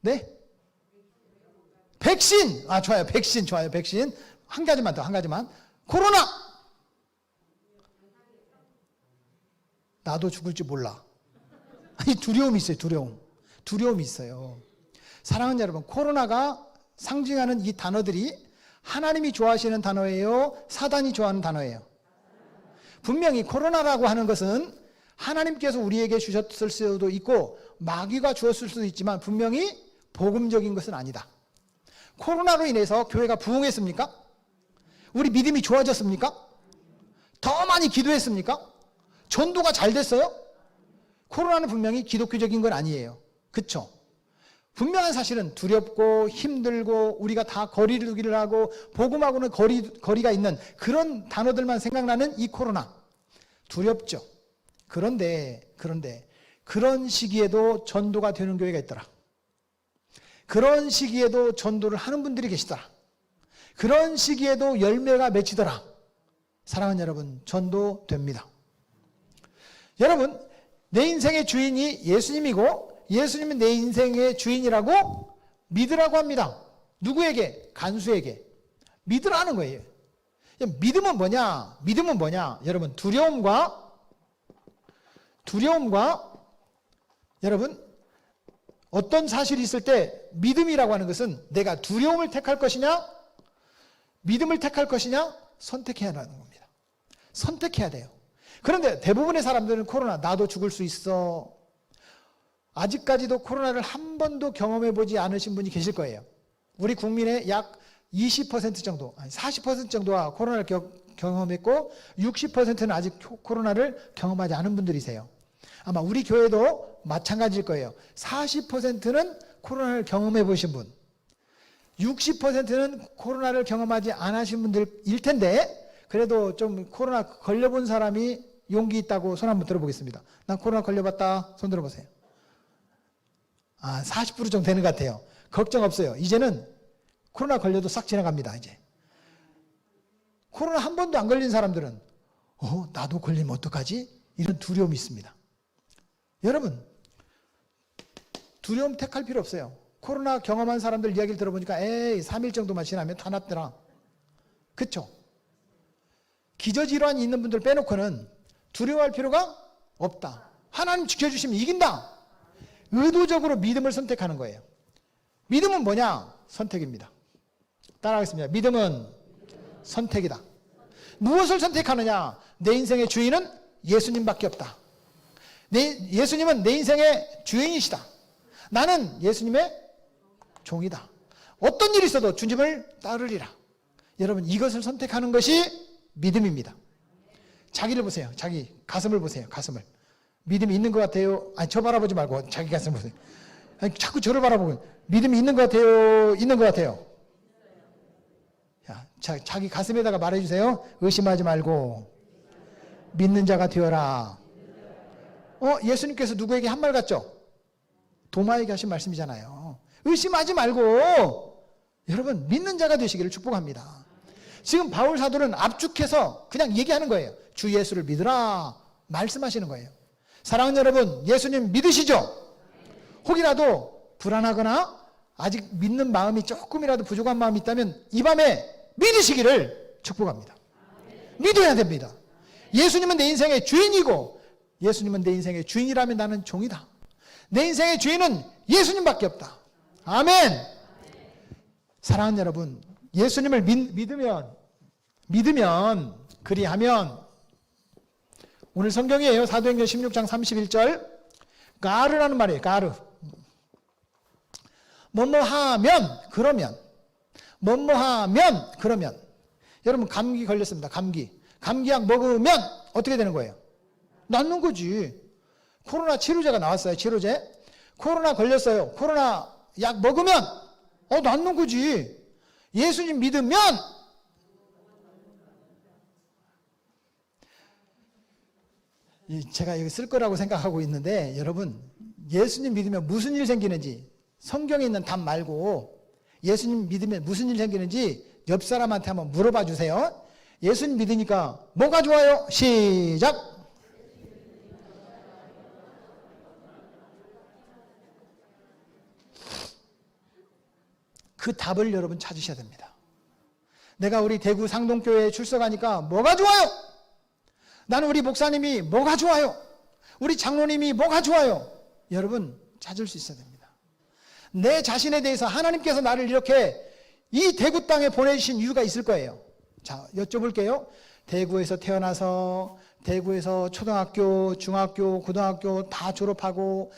네? 백신. 아, 좋아요. 백신 좋아요. 백신. 한 가지만 더, 한 가지만. 코로나. 나도 죽을지 몰라. 아니, 두려움이 있어요. 두려움이 있어요. 사랑하는 여러분, 코로나가 상징하는 이 단어들이 하나님이 좋아하시는 단어예요? 사단이 좋아하는 단어예요? 분명히 코로나라고 하는 것은 하나님께서 우리에게 주셨을 수도 있고 마귀가 주었을 수도 있지만 분명히 복음적인 것은 아니다. 코로나로 인해서 교회가 부흥했습니까? 우리 믿음이 좋아졌습니까? 더 많이 기도했습니까? 전도가 잘 됐어요? 코로나는 분명히 기독교적인 건 아니에요. 그쵸? 분명한 사실은 두렵고 힘들고 우리가 다 거리를 두기를 하고 복음하고는 거리가 있는 그런 단어들만 생각나는 이 코로나. 두렵죠. 그런데 그런 시기에도 전도가 되는 교회가 있더라. 그런 시기에도 전도를 하는 분들이 계시더라. 그런 시기에도 열매가 맺히더라. 사랑하는 여러분, 전도됩니다. 여러분, 내 인생의 주인이 예수님이고 예수님은 내 인생의 주인이라고 믿으라고 합니다. 누구에게? 간수에게. 믿으라는 거예요. 믿음은 뭐냐? 여러분, 두려움과 여러분, 어떤 사실이 있을 때 믿음이라고 하는 것은 내가 두려움을 택할 것이냐, 믿음을 택할 것이냐, 선택해야 하는 겁니다. 선택해야 돼요. 그런데 대부분의 사람들은 코로나, 나도 죽을 수 있어. 아직까지도 코로나를 한 번도 경험해 보지 않으신 분이 계실 거예요. 우리 국민의 약 20% 정도, 아니 40% 정도가 코로나를 경험했고 60%는 아직 코로나를 경험하지 않은 분들이세요. 아마 우리 교회도 마찬가지일 거예요. 40%는 코로나를 경험해 보신 분, 60%는 코로나를 경험하지 않으신 분들일 텐데 그래도 좀 코로나 걸려본 사람이 용기 있다고 손 한번 들어보겠습니다. 난 코로나 걸려봤다. 손 들어보세요. 아, 40% 정도 되는 것 같아요. 걱정 없어요. 이제는 코로나 걸려도 싹 지나갑니다. 이제 코로나 한 번도 안 걸린 사람들은 나도 걸리면 어떡하지? 이런 두려움이 있습니다. 여러분, 두려움 택할 필요 없어요. 코로나 경험한 사람들 이야기를 들어보니까 3일 정도만 지나면 다 낫더라. 그쵸? 기저질환이 있는 분들 빼놓고는 두려워할 필요가 없다. 하나님 지켜주시면 이긴다. 의도적으로 믿음을 선택하는 거예요. 믿음은 뭐냐? 선택입니다. 따라하겠습니다. 믿음은 선택이다. 무엇을 선택하느냐? 내 인생의 주인은 예수님밖에 없다. 예수님은 내 인생의 주인이시다. 나는 예수님의 종이다. 어떤 일이 있어도 주님을 따르리라. 여러분, 이것을 선택하는 것이 믿음입니다. 자기를 보세요. 자기 가슴을 보세요. 가슴을. 믿음이 있는 것 같아요? 아니, 저 바라보지 말고 자기 가슴을 보세요. 아니, 자꾸 저를 바라보고 믿음이 있는 것 같아요? 있는 것 같아요? 자기 가슴에다가 말해주세요. 의심하지 말고 믿는 자가 되어라. 예수님께서 누구에게 한 말 같죠? 도마에게 하신 말씀이잖아요. 의심하지 말고 여러분 믿는 자가 되시기를 축복합니다. 지금 바울 사도는 압축해서 그냥 얘기하는 거예요. 주 예수를 믿으라 말씀하시는 거예요. 사랑하는 여러분, 예수님 믿으시죠? 혹이라도 불안하거나 아직 믿는 마음이 조금이라도 부족한 마음이 있다면 이 밤에 믿으시기를 축복합니다. 믿어야 됩니다. 예수님은 내 인생의 주인이고 예수님은 내 인생의 주인이라면 나는 종이다. 내 인생의 주인은 예수님밖에 없다. 아멘. 사랑하는 여러분, 예수님을 믿으면 그리하면 오늘 성경이에요. 사도행전 16장 31절 가르라는 말이에요. 가르. 뭐뭐하면 그러면 뭐뭐하면 그러면 여러분 감기 걸렸습니다. 감기약 먹으면 어떻게 되는 거예요? 낫는 거지. 코로나 치료제가 나왔어요. 치료제. 코로나 걸렸어요. 코로나 약 먹으면 낫는 거지. 예수님 믿으면 제가 여기 쓸 거라고 생각하고 있는데 여러분 예수님 믿으면 무슨 일 생기는지 성경에 있는 답 말고 예수님 믿으면 무슨 일 생기는지 옆 사람한테 한번 물어봐 주세요. 예수님 믿으니까 뭐가 좋아요? 시작. 그 답을 여러분 찾으셔야 됩니다. 내가 우리 대구 상동교회에 출석하니까 뭐가 좋아요? 나는 우리 목사님이 뭐가 좋아요? 우리 장로님이 뭐가 좋아요? 여러분 찾을 수 있어야 됩니다. 내 자신에 대해서 하나님께서 나를 이렇게 이 대구 땅에 보내주신 이유가 있을 거예요. 자, 여쭤볼게요. 대구에서 태어나서 대구에서 초등학교, 중학교, 고등학교 다 졸업하고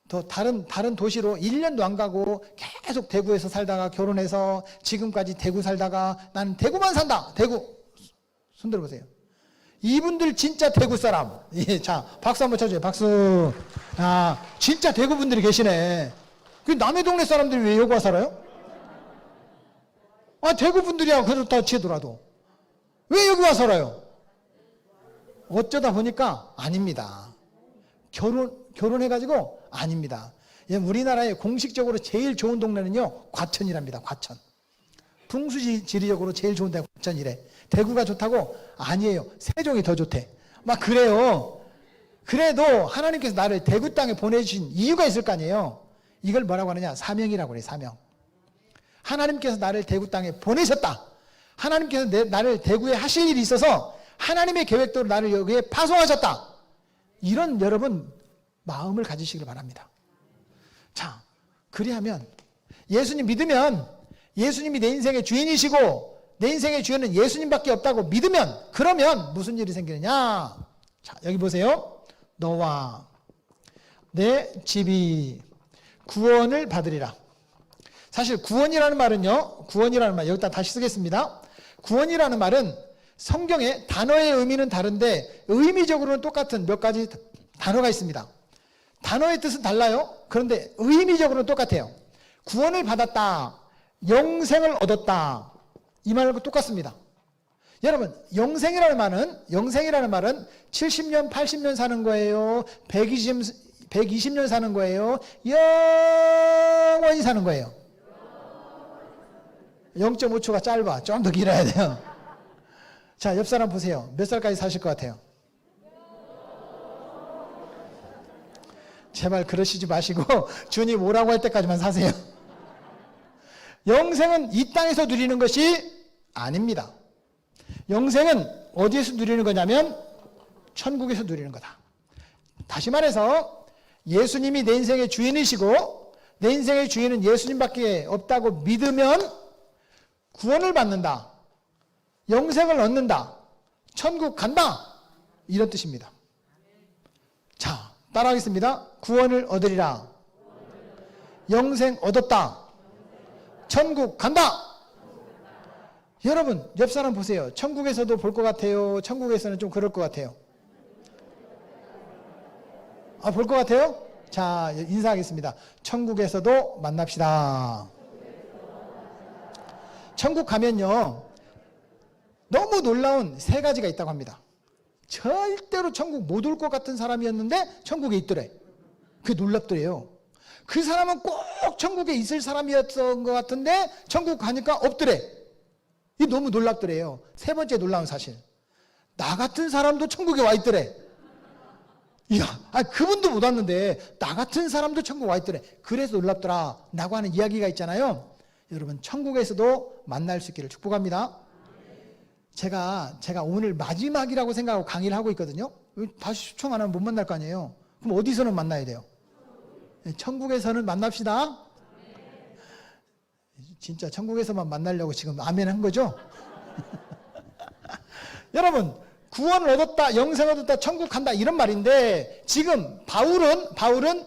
또 다른 도시로 1년도 안 가고 계속 대구에서 살다가 결혼해서 지금까지 대구 살다가 나는 대구만 산다. 대구. 손 들어보세요. 이분들 진짜 대구 사람. 예, 자, 박수 한번 쳐줘요. 박수. 아, 진짜 대구 분들이 계시네. 그 남의 동네 사람들이 왜 여기 와 살아요? 아, 대구 분들이야. 그렇다 치더라도. 왜 여기 와 살아요? 어쩌다 보니까 아닙니다. 결혼해가지고 아닙니다. 우리나라에 공식적으로 제일 좋은 동네는요, 과천이랍니다. 과천. 풍수지리적으로 제일 좋은 데가 과천이래. 대구가 좋다고? 아니에요. 세종이 더 좋대. 막 그래요. 그래도 하나님께서 나를 대구 땅에 보내주신 이유가 있을 거 아니에요. 이걸 뭐라고 하느냐? 사명이라고 그래. 사명. 하나님께서 나를 대구 땅에 보내셨다. 하나님께서 나를 대구에 하실 일이 있어서 하나님의 계획대로 나를 여기에 파송하셨다. 이런 여러분 마음을 가지시길 바랍니다. 자, 그리하면 예수님 믿으면 예수님이 내 인생의 주인이시고 내 인생의 주인은 예수님밖에 없다고 믿으면 그러면 무슨 일이 생기느냐? 자, 여기 보세요. 너와 내 집이 구원을 받으리라. 사실 구원이라는 말은요. 구원이라는 말 여기다 다시 쓰겠습니다. 구원이라는 말은 성경의 단어의 의미는 다른데 의미적으로는 똑같은 몇 가지 단어가 있습니다. 단어의 뜻은 달라요. 그런데 의미적으로는 똑같아요. 구원을 받았다. 영생을 얻었다. 이 말과 똑같습니다. 여러분, 영생이라는 말은 70년, 80년 사는 거예요. 120년 사는 거예요. 영원히 사는 거예요. 0.5초가 짧아. 좀 더 길어야 돼요. 자, 옆 사람 보세요. 몇 살까지 사실 것 같아요? 제발 그러시지 마시고 주님 오라고 할 때까지만 사세요. 영생은 이 땅에서 누리는 것이 아닙니다. 영생은 어디에서 누리는 거냐면 천국에서 누리는 거다. 다시 말해서 예수님이 내 인생의 주인이시고 내 인생의 주인은 예수님밖에 없다고 믿으면 구원을 받는다. 영생을 얻는다. 천국 간다. 이런 뜻입니다. 자, 따라하겠습니다. 구원을 얻으리라. 영생 얻었다. 천국 간다. 여러분, 옆 사람 보세요. 천국에서도 볼 것 같아요? 천국에서는 좀 그럴 것 같아요? 아, 볼 것 같아요? 자, 인사하겠습니다. 천국에서도 만납시다. 천국 가면요, 너무 놀라운 세 가지가 있다고 합니다. 절대로 천국 못 올 것 같은 사람이었는데 천국에 있더래. 그게 놀랍더래요. 그 사람은 꼭 천국에 있을 사람이었던 것 같은데 천국 가니까 없더래. 이게 너무 놀랍더래요. 세 번째 놀라운 사실. 나 같은 사람도 천국에 와 있더래. 이야, 그분도 못 왔는데 나 같은 사람도 천국 와 있더래. 그래서 놀랍더라 라고 하는 이야기가 있잖아요. 여러분, 천국에서도 만날 수 있기를 축복합니다. 제가 오늘 마지막이라고 생각하고 강의를 하고 있거든요. 다시 초청 안 하면 못 만날 거 아니에요. 그럼 어디서는 만나야 돼요? 천국에서는 만납시다. 진짜 천국에서만 만나려고 지금 아멘 한 거죠? 여러분, 구원을 얻었다, 영생 얻었다, 천국 간다 이런 말인데 지금 바울은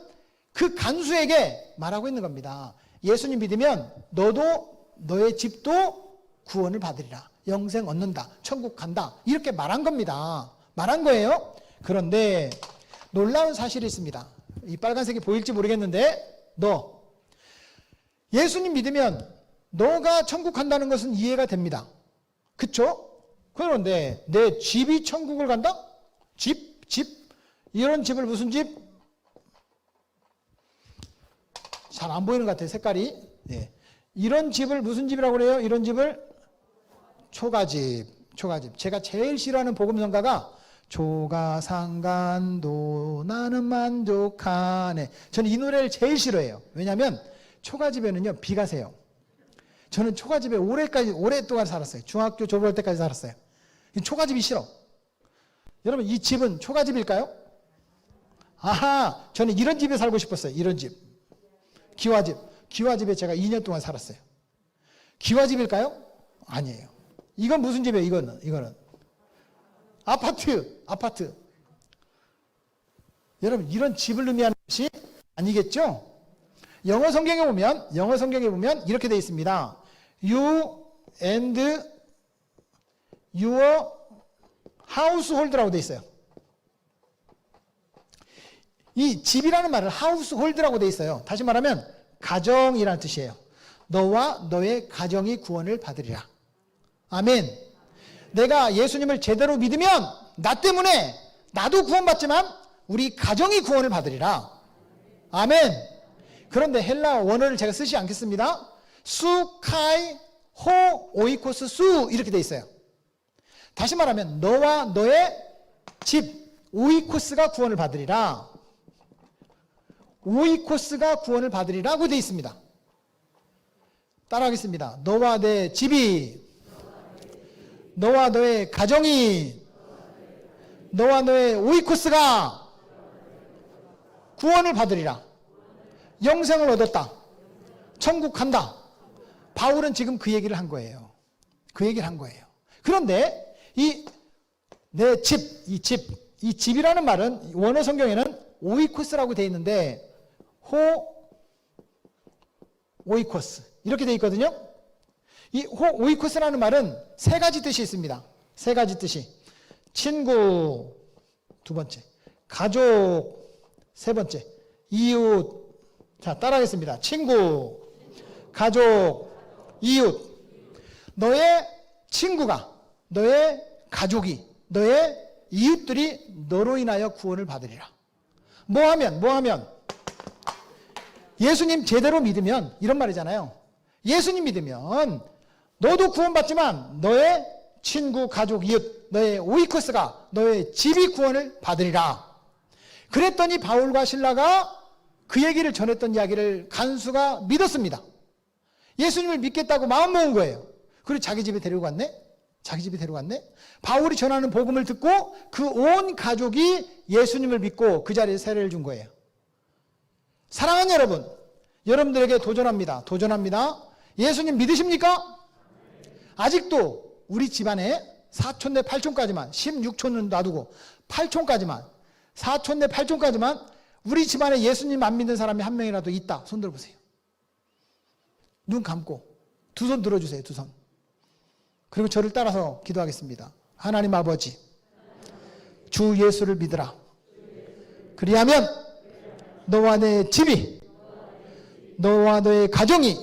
그 간수에게 말하고 있는 겁니다. 예수님 믿으면 너도 너의 집도 구원을 받으리라. 영생 얻는다. 천국 간다. 이렇게 말한 겁니다. 말한 거예요. 그런데 놀라운 사실이 있습니다. 이 빨간색이 보일지 모르겠는데 너 예수님 믿으면 너가 천국 간다는 것은 이해가 됩니다. 그쵸? 그런데 내 집이 천국을 간다? 집? 이런 집을 무슨 집? 잘 안 보이는 것 같아요. 색깔이. 예. 이런 집을 무슨 집이라고 그래요? 이런 집을 초가집. 초가집. 제가 제일 싫어하는 복음성가가 초가상간도 나는 만족하네. 저는 이 노래를 제일 싫어해요. 왜냐하면 초가집에는요 비가 새요. 저는 초가집에 오랫동안 살았어요. 중학교 졸업할 때까지 살았어요. 초가집이 싫어. 여러분 이 집은 초가집일까요? 아하, 저는 이런 집에 살고 싶었어요. 이런 집. 기와집. 기와집에 제가 2년 동안 살았어요. 기와집일까요? 아니에요. 이건 무슨 집이에요? 이거는 아파트. 여러분 이런 집을 의미하는 것이 아니겠죠? 영어 성경에 보면 이렇게 되어 있습니다. You and your household라고 되어 있어요. 이 집이라는 말을 household라고 되어 있어요. 다시 말하면 가정이라는 뜻이에요. 너와 너의 가정이 구원을 받으리라. 아멘. 내가 예수님을 제대로 믿으면 나 때문에 나도 구원받지만 우리 가정이 구원을 받으리라. 아멘. 그런데 헬라 원어를 제가 쓰지 않겠습니다. 수, 카이, 호, 오이코스, 수 이렇게 돼 있어요. 다시 말하면 너와 너의 집, 오이코스가 구원을 받으리라. 오이코스가 구원을 받으리라고 돼 있습니다. 따라하겠습니다. 너와 내 집이, 너와 너의 가정이, 너와 너의 오이코스가 구원을 받으리라. 영생을 얻었다. 천국 간다. 바울은 지금 그 얘기를 한 거예요. 그 얘기를 한 거예요. 그런데 이 집이라는 말은 원어 성경에는 오이코스라고 되어 있는데 오이코스 이렇게 되어 있거든요. 이 오이코스라는 말은 세 가지 뜻이 있습니다. 세 가지 뜻이. 친구 두 번째, 가족 세 번째, 이웃. 자, 따라하겠습니다. 친구, 가족, 이웃. 너의 친구가, 너의 가족이, 너의 이웃들이 너로 인하여 구원을 받으리라. 뭐 하면 예수님 제대로 믿으면 이런 말이잖아요. 예수님 믿으면 너도 구원받지만 너의 친구, 가족, 이웃, 너의 오이코스가, 너의 집이 구원을 받으리라. 그랬더니 바울과 실라가 그 얘기를 전했던 이야기를 간수가 믿었습니다. 예수님을 믿겠다고 마음먹은 거예요. 그리고 자기 집에 데리고 갔네. 바울이 전하는 복음을 듣고 그 온 가족이 예수님을 믿고 그 자리에 세례를 준 거예요. 사랑하는 여러분, 여러분들에게 도전합니다. 예수님 믿으십니까? 아직도 우리 집안에 사촌내 팔촌까지만, 16촌은 놔두고 8촌까지만, 사촌내 팔촌까지만 우리 집안에 예수님 안 믿는 사람이 한 명이라도 있다. 손 들어보세요. 눈 감고 두 손 들어주세요. 두 손. 그리고 저를 따라서 기도하겠습니다. 하나님 아버지, 주 예수를 믿으라. 그리하면 너와 내 집이, 너와 너의 가정이,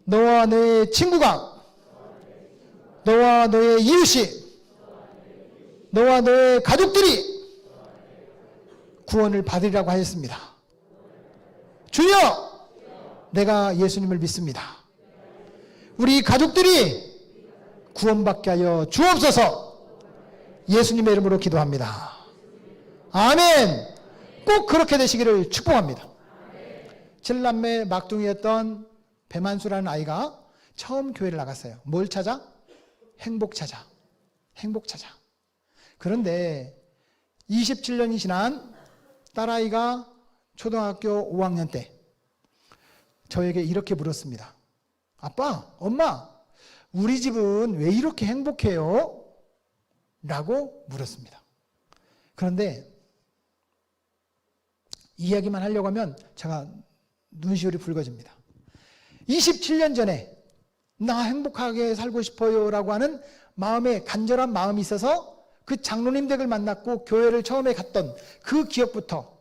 너와 너의 친구가, 너와 너의 이웃이, 너와 너의 가족들이 구원을 받으리라고 하였습니다. 주여, 내가 예수님을 믿습니다. 우리 가족들이 구원받게 하여 주옵소서. 예수님의 이름으로 기도합니다. 아멘. 꼭 그렇게 되시기를 축복합니다. 7남매 막둥이였던 배만수라는 아이가 처음 교회를 나갔어요. 뭘 찾아? 행복 찾아. 그런데 27년이 지난 딸아이가 초등학교 5학년 때 저에게 이렇게 물었습니다. 아빠, 엄마, 우리 집은 왜 이렇게 행복해요? 라고 물었습니다. 그런데 이야기만 하려고 하면 제가 눈시울이 붉어집니다. 27년 전에 나 행복하게 살고 싶어요 라고 하는 마음에 간절한 마음이 있어서 그 장로님 댁을 만났고 교회를 처음에 갔던 그 기억부터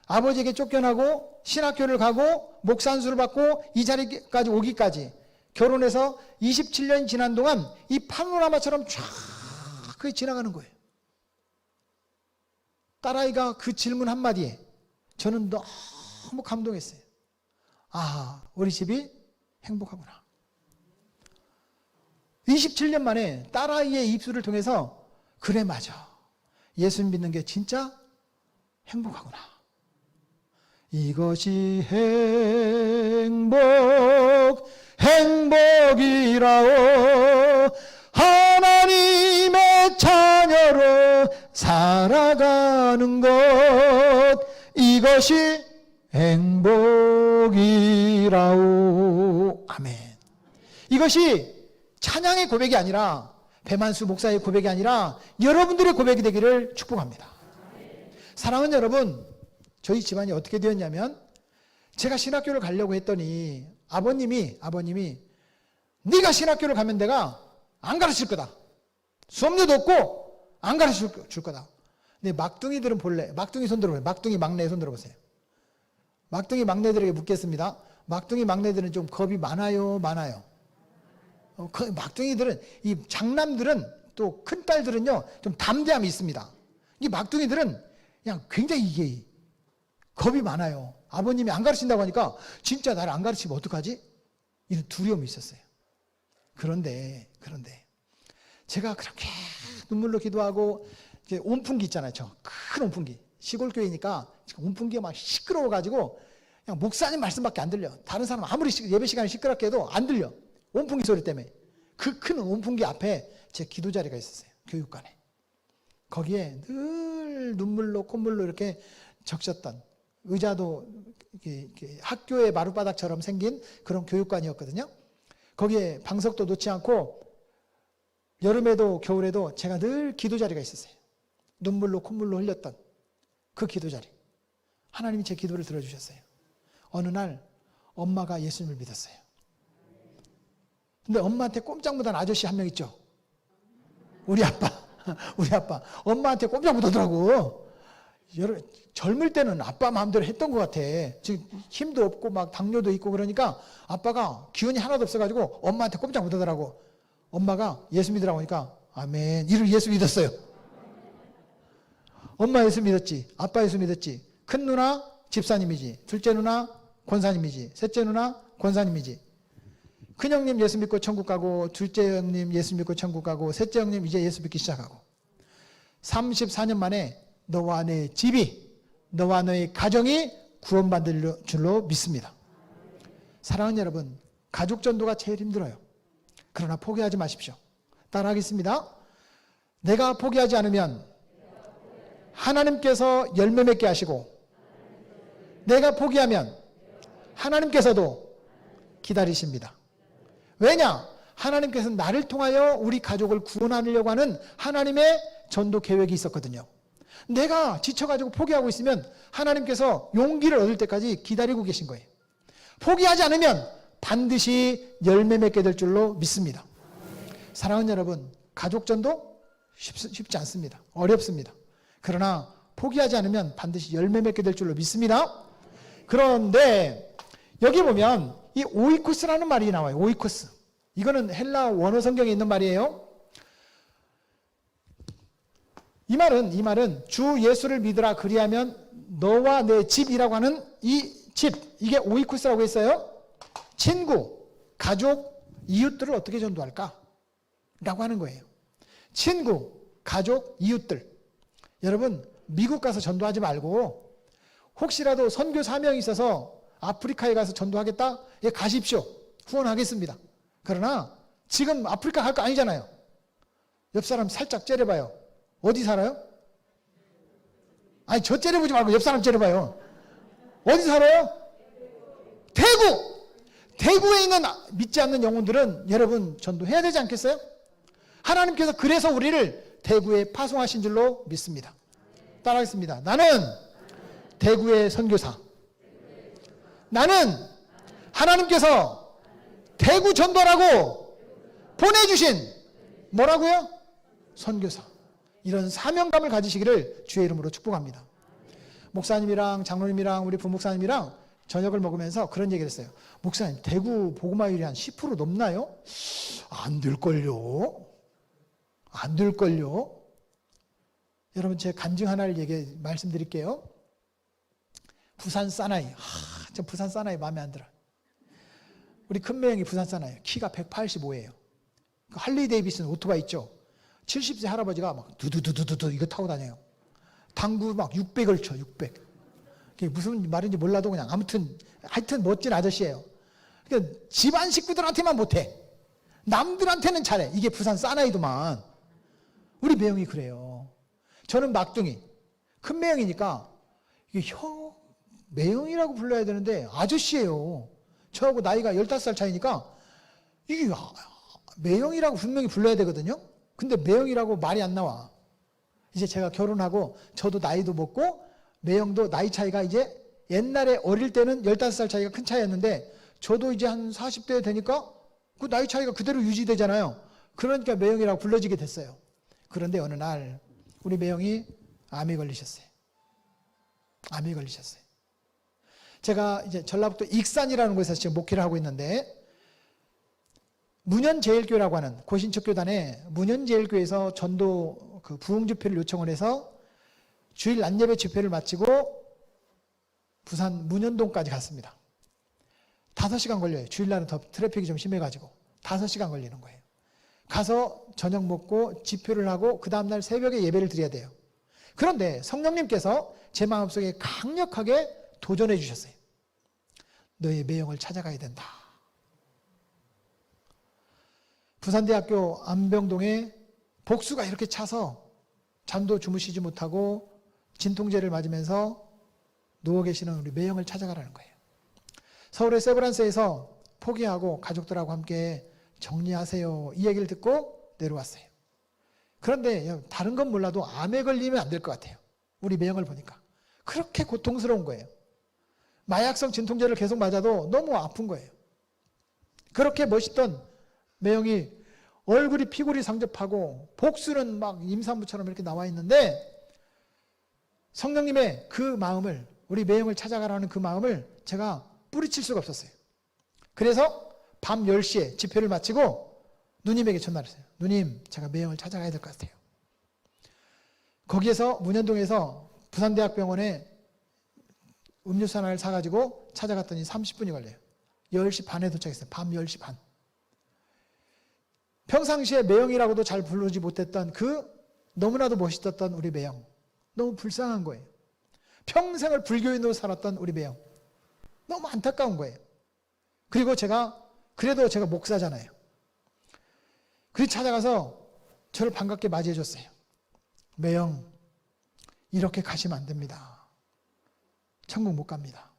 아버지에게 쫓겨나고 신학교를 가고 목사 안수를 받고 이 자리까지 오기까지 결혼해서 27년이 지난 동안 이 파노라마처럼 쫙 그게 지나가는 거예요. 딸아이가 그 질문 한마디에 저는 너무 감동했어요. 아, 우리 집이 행복하구나. 27년 만에 딸아이의 입술을 통해서 그래 맞아. 예수 믿는 게 진짜 행복하구나. 이것이 행복이라오. 하나님의 자녀로 살아가는 것, 이것이 행복이라오. 아멘. 이것이 찬양의 고백이 아니라, 배만수 목사의 고백이 아니라 여러분들의 고백이 되기를 축복합니다. 사랑하는 여러분, 저희 집안이 어떻게 되었냐면, 제가 신학교를 가려고 했더니 아버님이 네가 신학교를 가면 내가 안 가르칠 거다. 수업료도 없고 안 가르칠 거다. 근데 막둥이들은 볼래? 막둥이 손 들어보세요. 막둥이 막내 손 들어보세요. 막둥이 막내들에게 묻겠습니다. 막둥이 막내들은 좀 겁이 많아요? 막둥이들은, 이 장남들은, 또 큰딸들은요 좀 담대함이 있습니다. 이 막둥이들은 그냥 굉장히 이게 겁이 많아요. 아버님이 안 가르친다고 하니까 진짜 나를 안 가르치면 어떡하지? 이런 두려움이 있었어요. 그런데 제가 그렇게 눈물로 기도하고, 이제 온풍기 있잖아요. 저 큰 온풍기. 시골 교회니까 온풍기가 막 시끄러워가지고 그냥 목사님 말씀밖에 안 들려. 다른 사람 아무리 예배 시간이 시끄럽게 해도 안 들려. 온풍기 소리 때문에. 그 큰 온풍기 앞에 제 기도 자리가 있었어요. 교육관에. 거기에 늘 눈물로 콧물로 이렇게 적셨던, 의자도 이렇게 학교의 마룻바닥처럼 생긴 그런 교육관이었거든요. 거기에 방석도 놓지 않고 여름에도 겨울에도 제가 늘 기도 자리가 있었어요. 눈물로 콧물로 흘렸던 그 기도 자리. 하나님이 제 기도를 들어주셨어요. 어느 날 엄마가 예수님을 믿었어요. 근데 엄마한테 꼼짝 못한 아저씨 한 명 있죠. 우리 아빠. 엄마한테 꼼짝 못하더라고. 젊을 때는 아빠 마음대로 했던 것 같아. 지금 힘도 없고 막 당뇨도 있고 그러니까 아빠가 기운이 하나도 없어가지고 엄마한테 꼼짝 못하더라고. 엄마가 예수 믿으라고 하니까 아멘. 이를 예수 믿었어요. 엄마 예수 믿었지. 아빠 예수 믿었지. 큰 누나 집사님이지. 둘째 누나 권사님이지. 셋째 누나 권사님이지. 큰 형님 예수 믿고 천국 가고, 둘째 형님 예수 믿고 천국 가고, 셋째 형님 이제 예수 믿기 시작하고, 34년 만에 너와 내 집이, 너와 너의 가정이 구원받을 줄로 믿습니다. 사랑하는 여러분, 가족 전도가 제일 힘들어요. 그러나 포기하지 마십시오. 따라하겠습니다. 내가 포기하지 않으면 하나님께서 열매 맺게 하시고, 내가 포기하면 하나님께서도 기다리십니다. 왜냐? 하나님께서는 나를 통하여 우리 가족을 구원하려고 하는 하나님의 전도 계획이 있었거든요. 내가 지쳐가지고 포기하고 있으면 하나님께서 용기를 얻을 때까지 기다리고 계신 거예요. 포기하지 않으면 반드시 열매 맺게 될 줄로 믿습니다. 사랑하는 여러분, 가족 전도 쉽지 않습니다. 어렵습니다. 그러나 포기하지 않으면 반드시 열매 맺게 될 줄로 믿습니다. 그런데 여기 보면 이 오이코스라는 말이 나와요. 오이코스. 이거는 헬라 원어 성경에 있는 말이에요. 이 말은 주 예수를 믿으라 그리하면 너와 내 집이라고 하는 이 집, 이게 오이코스라고 했어요. 친구, 가족, 이웃들을 어떻게 전도할까? 라고 하는 거예요. 친구, 가족, 이웃들. 여러분, 미국 가서 전도하지 말고 혹시라도 선교 사명이 있어서 아프리카에 가서 전도하겠다? 예, 가십시오. 후원하겠습니다. 그러나 지금 아프리카 갈 거 아니잖아요. 옆 사람 살짝 째려봐요. 어디 살아요? 아니, 저 째려보지 말고 옆 사람 째려봐요. 어디 살아요? 대구! 대구에 있는 믿지 않는 영혼들은 여러분 전도해야 되지 않겠어요? 하나님께서 그래서 우리를 대구에 파송하신 줄로 믿습니다. 따라하겠습니다. 나는 대구의 선교사. 나는 하나님께서 대구 전도라고 보내주신 뭐라고요? 선교사. 이런 사명감을 가지시기를 주의 이름으로 축복합니다. 목사님이랑 장로님이랑 우리 부목사님이랑 저녁을 먹으면서 그런 얘기를 했어요. 목사님, 대구 복음화율이 한 10% 넘나요? 안 될걸요? 안 될걸요? 여러분, 제 간증 하나를 말씀드릴게요. 부산 사나이. 저 부산 사나이 마음에 안 들어. 우리 큰 매형이 부산 사나이. 키가 185예요. 그 할리 데이비슨 오토바이 있죠. 70세 할아버지가 막 두두두두두 이거 타고 다녀요. 당구 막 600을 쳐. 600. 그게 무슨 말인지 몰라도 그냥 하여튼 멋진 아저씨예요. 그러니까 집안 식구들한테만 못해. 남들한테는 잘해. 이게 부산 사나이도만. 우리 매형이 그래요. 저는 막둥이. 큰 매형이니까 이게 매형이라고 불러야 되는데 아저씨예요. 저하고 나이가 15살 차이니까 이게 매형이라고 분명히 불러야 되거든요. 근데 매형이라고 말이 안 나와. 이제 제가 결혼하고 저도 나이도 먹고 매형도 나이 차이가 이제 옛날에 어릴 때는 15살 차이가 큰 차이였는데 저도 이제 한 40대 되니까 그 나이 차이가 그대로 유지되잖아요. 그러니까 매형이라고 불러지게 됐어요. 그런데 어느 날 우리 매형이 암에 걸리셨어요. 암에 걸리셨어요. 제가 이제 전라북도 익산이라는 곳에서 지금 목회를 하고 있는데 문현제일교회라고 하는 고신척교단의 문현제일교회에서 전도 그 부흥 집회를 요청을 해서 주일 낮예배 집회를 마치고 부산 문현동까지 갔습니다. 5시간 걸려요. 주일날은 더 트래픽이 좀 심해가지고 5시간 걸리는 거예요. 가서 저녁 먹고 집회를 하고 그 다음날 새벽에 예배를 드려야 돼요. 그런데 성령님께서 제 마음속에 강력하게 도전해 주셨어요. 너의 매형을 찾아가야 된다. 부산대학교 안병동에 복수가 이렇게 차서 잠도 주무시지 못하고 진통제를 맞으면서 누워 계시는 우리 매형을 찾아가라는 거예요. 서울의 세브란스에서 포기하고 가족들하고 함께 정리하세요. 이 얘기를 듣고 내려왔어요. 그런데 다른 건 몰라도 암에 걸리면 안 될 것 같아요. 우리 매형을 보니까. 그렇게 고통스러운 거예요. 마약성 진통제를 계속 맞아도 너무 아픈 거예요. 그렇게 멋있던 매형이 얼굴이 피골이 상접하고 복수는 막 임산부처럼 이렇게 나와 있는데 성령님의 그 마음을 우리 매형을 찾아가라는 그 마음을 제가 뿌리칠 수가 없었어요. 그래서 밤 10시에 집회를 마치고 누님에게 전화를 했어요. 누님, 제가 매형을 찾아가야 될 것 같아요. 거기에서 문현동에서 부산대학병원에 음료수 하나를 사가지고 찾아갔더니 30분이 걸려요. 10시 반에 도착했어요. 밤 10시 반. 평상시에 매형이라고도 잘 부르지 못했던 그 너무나도 멋있었던 우리 매형. 너무 불쌍한 거예요. 평생을 불교인으로 살았던 우리 매형. 너무 안타까운 거예요. 그리고 그래도 제가 목사잖아요. 그래서 찾아가서 저를 반갑게 맞이해 줬어요. 매형, 이렇게 가시면 안 됩니다. 천국 못 갑니다.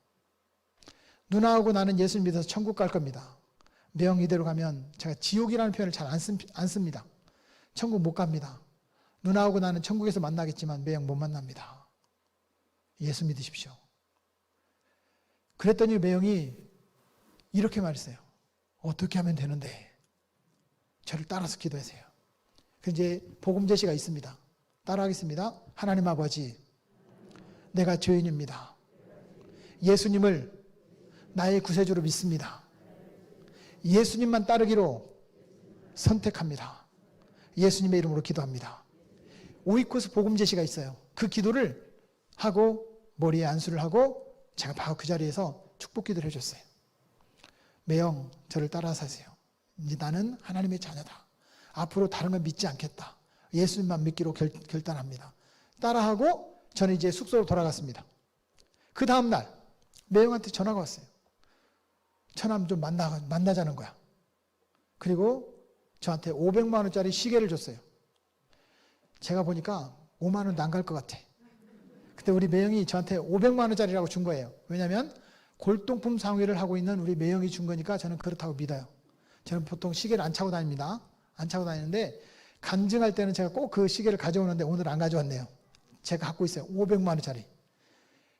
누나하고 나는 예수를 믿어서 천국 갈 겁니다. 매형 이대로 가면 제가 지옥이라는 표현을 잘 안 씁니다. 천국 못 갑니다. 누나하고 나는 천국에서 만나겠지만 매형 못 만납니다. 예수 믿으십시오. 그랬더니 매형이 이렇게 말했어요. 어떻게 하면 되는데? 저를 따라서 기도하세요. 이제 복음 제시가 있습니다. 따라하겠습니다. 하나님 아버지, 내가 죄인입니다. 예수님을 나의 구세주로 믿습니다. 예수님만 따르기로 선택합니다. 예수님의 이름으로 기도합니다. 오이코스 복음 제시가 있어요. 그 기도를 하고 머리에 안수를 하고 제가 바로 그 자리에서 축복 기도를 해줬어요. 매형, 저를 따라서 하세요. 이제 나는 하나님의 자녀다. 앞으로 다른 건 믿지 않겠다. 예수님만 믿기로 결단합니다. 따라하고 저는 이제 숙소로 돌아갔습니다. 그 다음날 매형한테 전화가 왔어요. 처남 좀 만나자는 거야. 그리고 저한테 500만 원짜리 시계를 줬어요. 제가 보니까 5만 원도 안 갈 것 같아. 그때 우리 매형이 저한테 500만 원짜리라고 준 거예요. 왜냐하면 골동품 상회를 하고 있는 우리 매형이 준 거니까 저는 그렇다고 믿어요. 저는 보통 시계를 안 차고 다닙니다. 안 차고 다니는데 간증할 때는 제가 꼭 그 시계를 가져오는데 오늘 안 가져왔네요. 제가 갖고 있어요. 500만 원짜리.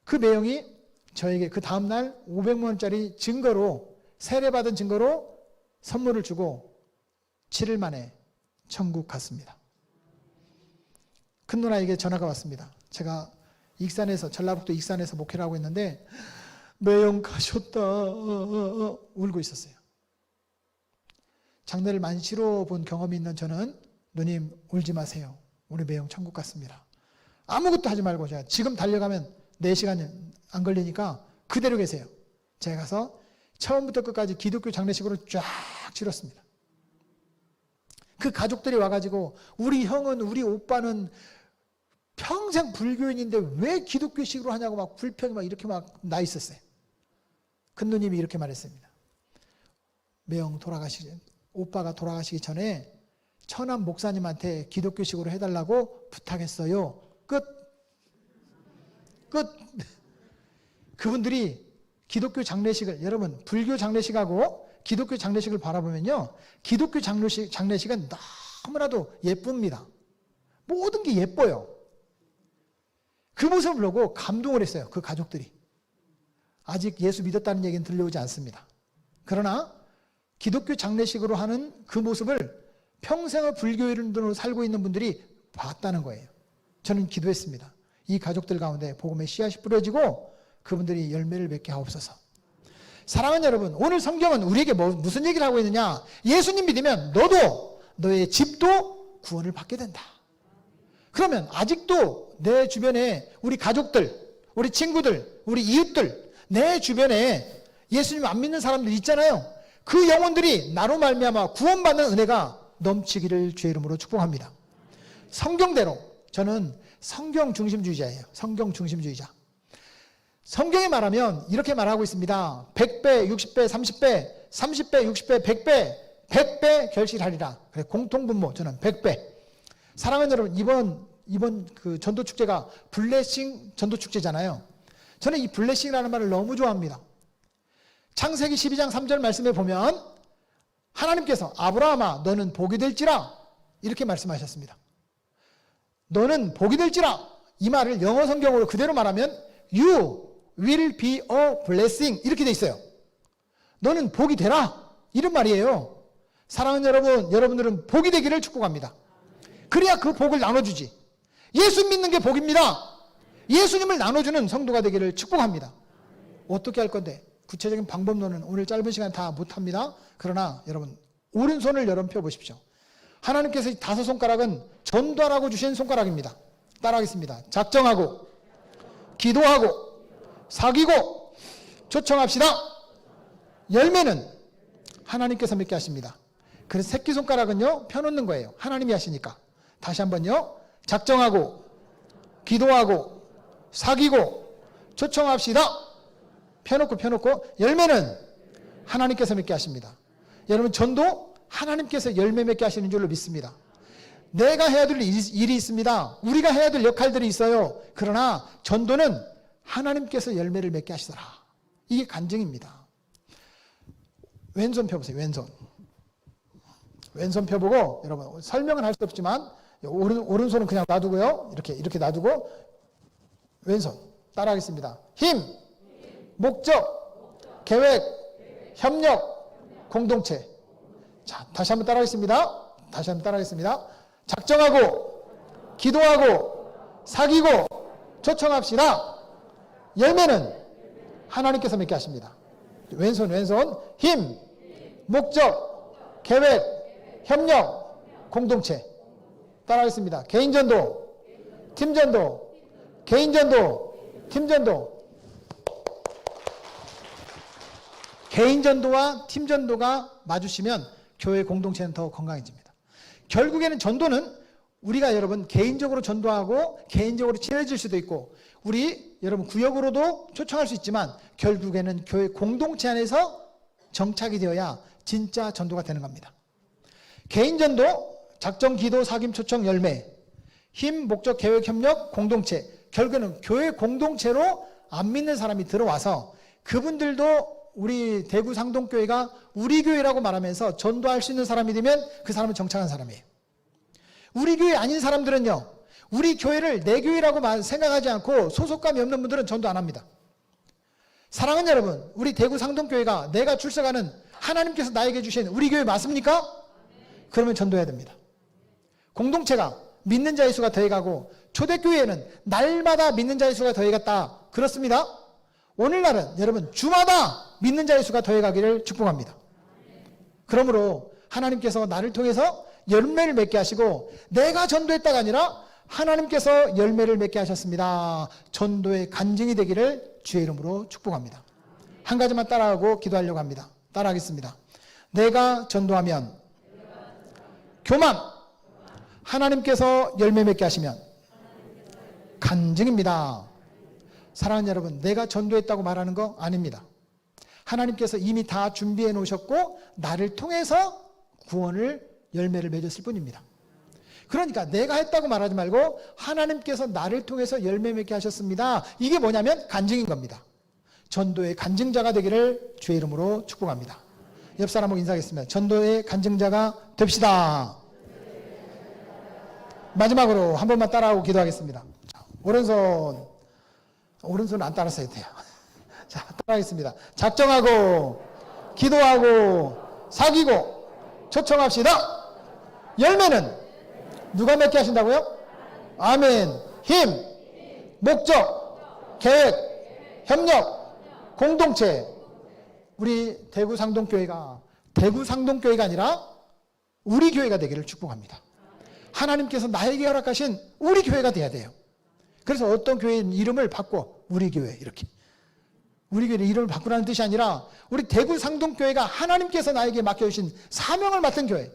그 매형이 저에게 그 다음날 500만 원짜리 증거로, 세례받은 증거로 선물을 주고 7일 만에 천국 갔습니다. 큰 누나에게 전화가 왔습니다. 제가 전라북도 익산에서 목회를 하고 있는데 매형 가셨다 울고 있었어요. 장례를 많이 치러 본 경험이 있는 저는 누님 울지 마세요. 우리 매형 천국 갔습니다. 아무것도 하지 말고 제가 지금 달려가면 4시간 안 걸리니까 그대로 계세요. 제가 가서 처음부터 끝까지 기독교 장례식으로 쫙 치렀습니다. 그 가족들이 와가지고 우리 형은, 우리 오빠는 평생 불교인인데 왜 기독교식으로 하냐고 막 불평이 막 이렇게 막 나 있었어요. 큰 누님이 이렇게 말했습니다. 매형 오빠가 돌아가시기 전에 천안 목사님한테 기독교식으로 해달라고 부탁했어요. 끝. 그분들이 기독교 장례식을, 여러분 불교 장례식하고 기독교 장례식을 바라보면요, 기독교 장례식은 너무나도 예쁩니다. 모든 게 예뻐요. 그 모습을 보고 감동을 했어요. 그 가족들이. 아직 예수 믿었다는 얘기는 들려오지 않습니다. 그러나 기독교 장례식으로 하는 그 모습을 평생을 불교인으로 살고 있는 분들이 봤다는 거예요. 저는 기도했습니다. 이 가족들 가운데 복음의 씨앗이 뿌려지고 그분들이 열매를 맺게 하옵소서. 사랑하는 여러분, 오늘 성경은 우리에게 무슨 얘기를 하고 있느냐? 예수님 믿으면 너도, 너의 집도 구원을 받게 된다. 그러면 아직도 내 주변에 우리 가족들, 우리 친구들, 우리 이웃들, 내 주변에 예수님 안 믿는 사람들 있잖아요. 그 영혼들이 나로 말미암아 구원받는 은혜가 넘치기를 주의 이름으로 축복합니다. 성경대로 저는 성경 중심주의자예요. 성경 중심주의자. 성경에 말하면 이렇게 말하고 있습니다. 100배, 60배, 30배, 30배, 60배, 100배, 100배 결실하리라. 그래, 공통분모 저는 100배. 사랑하는 여러분, 이번 그 전도축제가 블레싱 전도축제잖아요. 저는 이 블레싱이라는 말을 너무 좋아합니다. 창세기 12장 3절 말씀에 보면 하나님께서 아브라함아 너는 복이 될지라 이렇게 말씀하셨습니다. 너는 복이 될지라, 이 말을 영어 성경으로 그대로 말하면 You will be a blessing 이렇게 돼 있어요. 너는 복이 되라 이런 말이에요. 사랑하는 여러분, 여러분들은 복이 되기를 축복합니다. 그래야 그 복을 나눠주지. 예수 믿는 게 복입니다. 예수님을 나눠주는 성도가 되기를 축복합니다. 어떻게 할 건데? 구체적인 방법론은 오늘 짧은 시간 다 못합니다. 그러나 여러분, 오른손을 여러분 펴보십시오. 하나님께서 이 5손가락은 전도하라고 주신 손가락입니다. 따라하겠습니다. 작정하고, 기도하고, 사귀고, 초청합시다. 열매는 하나님께서 맺게 하십니다. 그래서 새끼손가락은요, 펴놓는 거예요. 하나님이 하시니까. 다시 한번요. 작정하고, 기도하고, 사귀고, 초청합시다. 펴놓고, 열매는 하나님께서 맺게 하십니다. 여러분, 전도 하나님께서 열매 맺게 하시는 줄로 믿습니다. 내가 해야 될 일이 있습니다. 우리가 해야 될 역할들이 있어요. 그러나 전도는 하나님께서 열매를 맺게 하시더라. 이게 간증입니다. 왼손 펴보세요. 왼손 펴보고, 여러분 설명은 할 수 없지만 오른손은 그냥 놔두고요. 이렇게 놔두고 왼손 따라하겠습니다. 힘, 목적, 계획, 협력, 공동체. 자, 다시 한번 따라하겠습니다. 작정하고, 기도하고, 사귀고, 초청합시다. 열매는 하나님께서 맺게 하십니다. 왼손, 힘, 목적, 계획, 협력, 공동체. 따라하겠습니다. 개인전도, 팀전도, 개인전도, 팀전도. 개인전도와 팀전도가 맞으시면 교회 공동체는 더 건강해집니다. 결국에는 전도는 우리가 여러분 개인적으로 전도하고 개인적으로 친해질 수도 있고 우리 여러분 구역으로도 초청할 수 있지만 결국에는 교회 공동체 안에서 정착이 되어야 진짜 전도가 되는 겁니다. 개인전도, 작정, 기도, 사귐, 초청, 열매, 힘, 목적, 계획, 협력, 공동체. 결국에는 교회 공동체로 안 믿는 사람이 들어와서 그분들도 우리 대구 상동교회가 우리 교회라고 말하면서 전도할 수 있는 사람이 되면 그 사람은 정착한 사람이에요. 우리 교회 아닌 사람들은요, 우리 교회를 내 교회라고 생각하지 않고 소속감이 없는 분들은 전도 안 합니다. 사랑하는 여러분, 우리 대구 상동교회가 내가 출석하는 하나님께서 나에게 주신 우리 교회 맞습니까? 그러면 전도해야 됩니다. 공동체가 믿는 자의 수가 더해가고 초대교회에는 날마다 믿는 자의 수가 더해갔다. 그렇습니다. 오늘날은 여러분 주마다 믿는 자의 수가 더해가기를 축복합니다. 그러므로 하나님께서 나를 통해서 열매를 맺게 하시고 내가 전도했다가 아니라 하나님께서 열매를 맺게 하셨습니다. 전도의 간증이 되기를 주의 이름으로 축복합니다. 한 가지만 따라하고 기도하려고 합니다. 따라하겠습니다. 내가 전도하면 교만, 하나님께서 열매 맺게 하시면 간증입니다. 사랑하는 여러분, 내가 전도했다고 말하는 거 아닙니다. 하나님께서 이미 다 준비해 놓으셨고 나를 통해서 구원을 열매를 맺었을 뿐입니다. 그러니까 내가 했다고 말하지 말고 하나님께서 나를 통해서 열매 맺게 하셨습니다. 이게 뭐냐면 간증인 겁니다. 전도의 간증자가 되기를 주의 이름으로 축복합니다. 옆 사람하고 인사하겠습니다. 전도의 간증자가 됩시다. 마지막으로 한 번만 따라하고 기도하겠습니다. 오른손 안 따라서야 돼요. 자, 따라하겠습니다. 작정하고 기도하고 사귀고 초청합시다. 열매는 누가 맺게 하신다고요? 아멘. 힘, 목적, 계획, 협력, 공동체. 우리 대구 상동교회가 아니라 우리 교회가 되기를 축복합니다. 하나님께서 나에게 허락하신 우리 교회가 돼야 돼요. 그래서 어떤 교회 이름을 바꿔 우리 교회 이렇게. 우리 교회 이름을 바꾸라는 뜻이 아니라 우리 대구 상동교회가 하나님께서 나에게 맡겨주신 사명을 맡은 교회.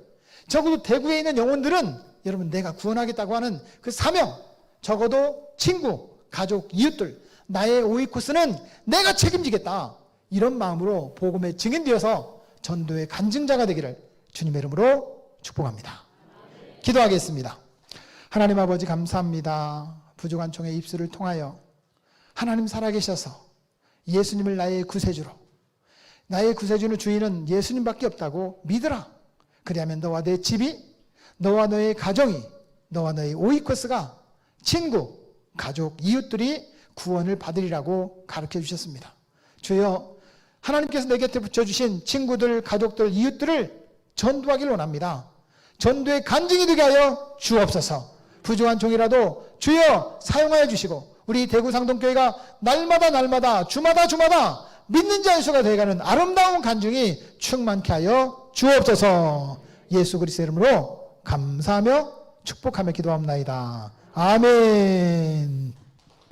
적어도 대구에 있는 영혼들은 여러분 내가 구원하겠다고 하는 그 사명, 적어도 친구, 가족, 이웃들, 나의 오이코스는 내가 책임지겠다. 이런 마음으로 복음의 증인되어서 전도의 간증자가 되기를 주님의 이름으로 축복합니다. 기도하겠습니다. 하나님 아버지 감사합니다. 부족한 종의 입술을 통하여 하나님 살아계셔서 예수님을 나의 구세주로, 나의 구세주는 주인은 예수님밖에 없다고 믿으라. 그리하면 너와 내 집이, 너와 너의 가정이, 너와 너의 오이코스가, 친구, 가족, 이웃들이 구원을 받으리라고 가르쳐 주셨습니다. 주여, 하나님께서 내 곁에 붙여주신 친구들, 가족들, 이웃들을 전도하기를 원합니다. 전도의 간증이 되게 하여 주옵소서. 부족한 종이라도 주여 사용하여 주시고 우리 대구 상동교회가 날마다 주마다 믿는 자의 수가 되어가는 아름다운 간증이 충만케 하여 주옵소서. 예수 그리스도의 이름으로 감사하며 축복하며 기도합나이다. 아멘.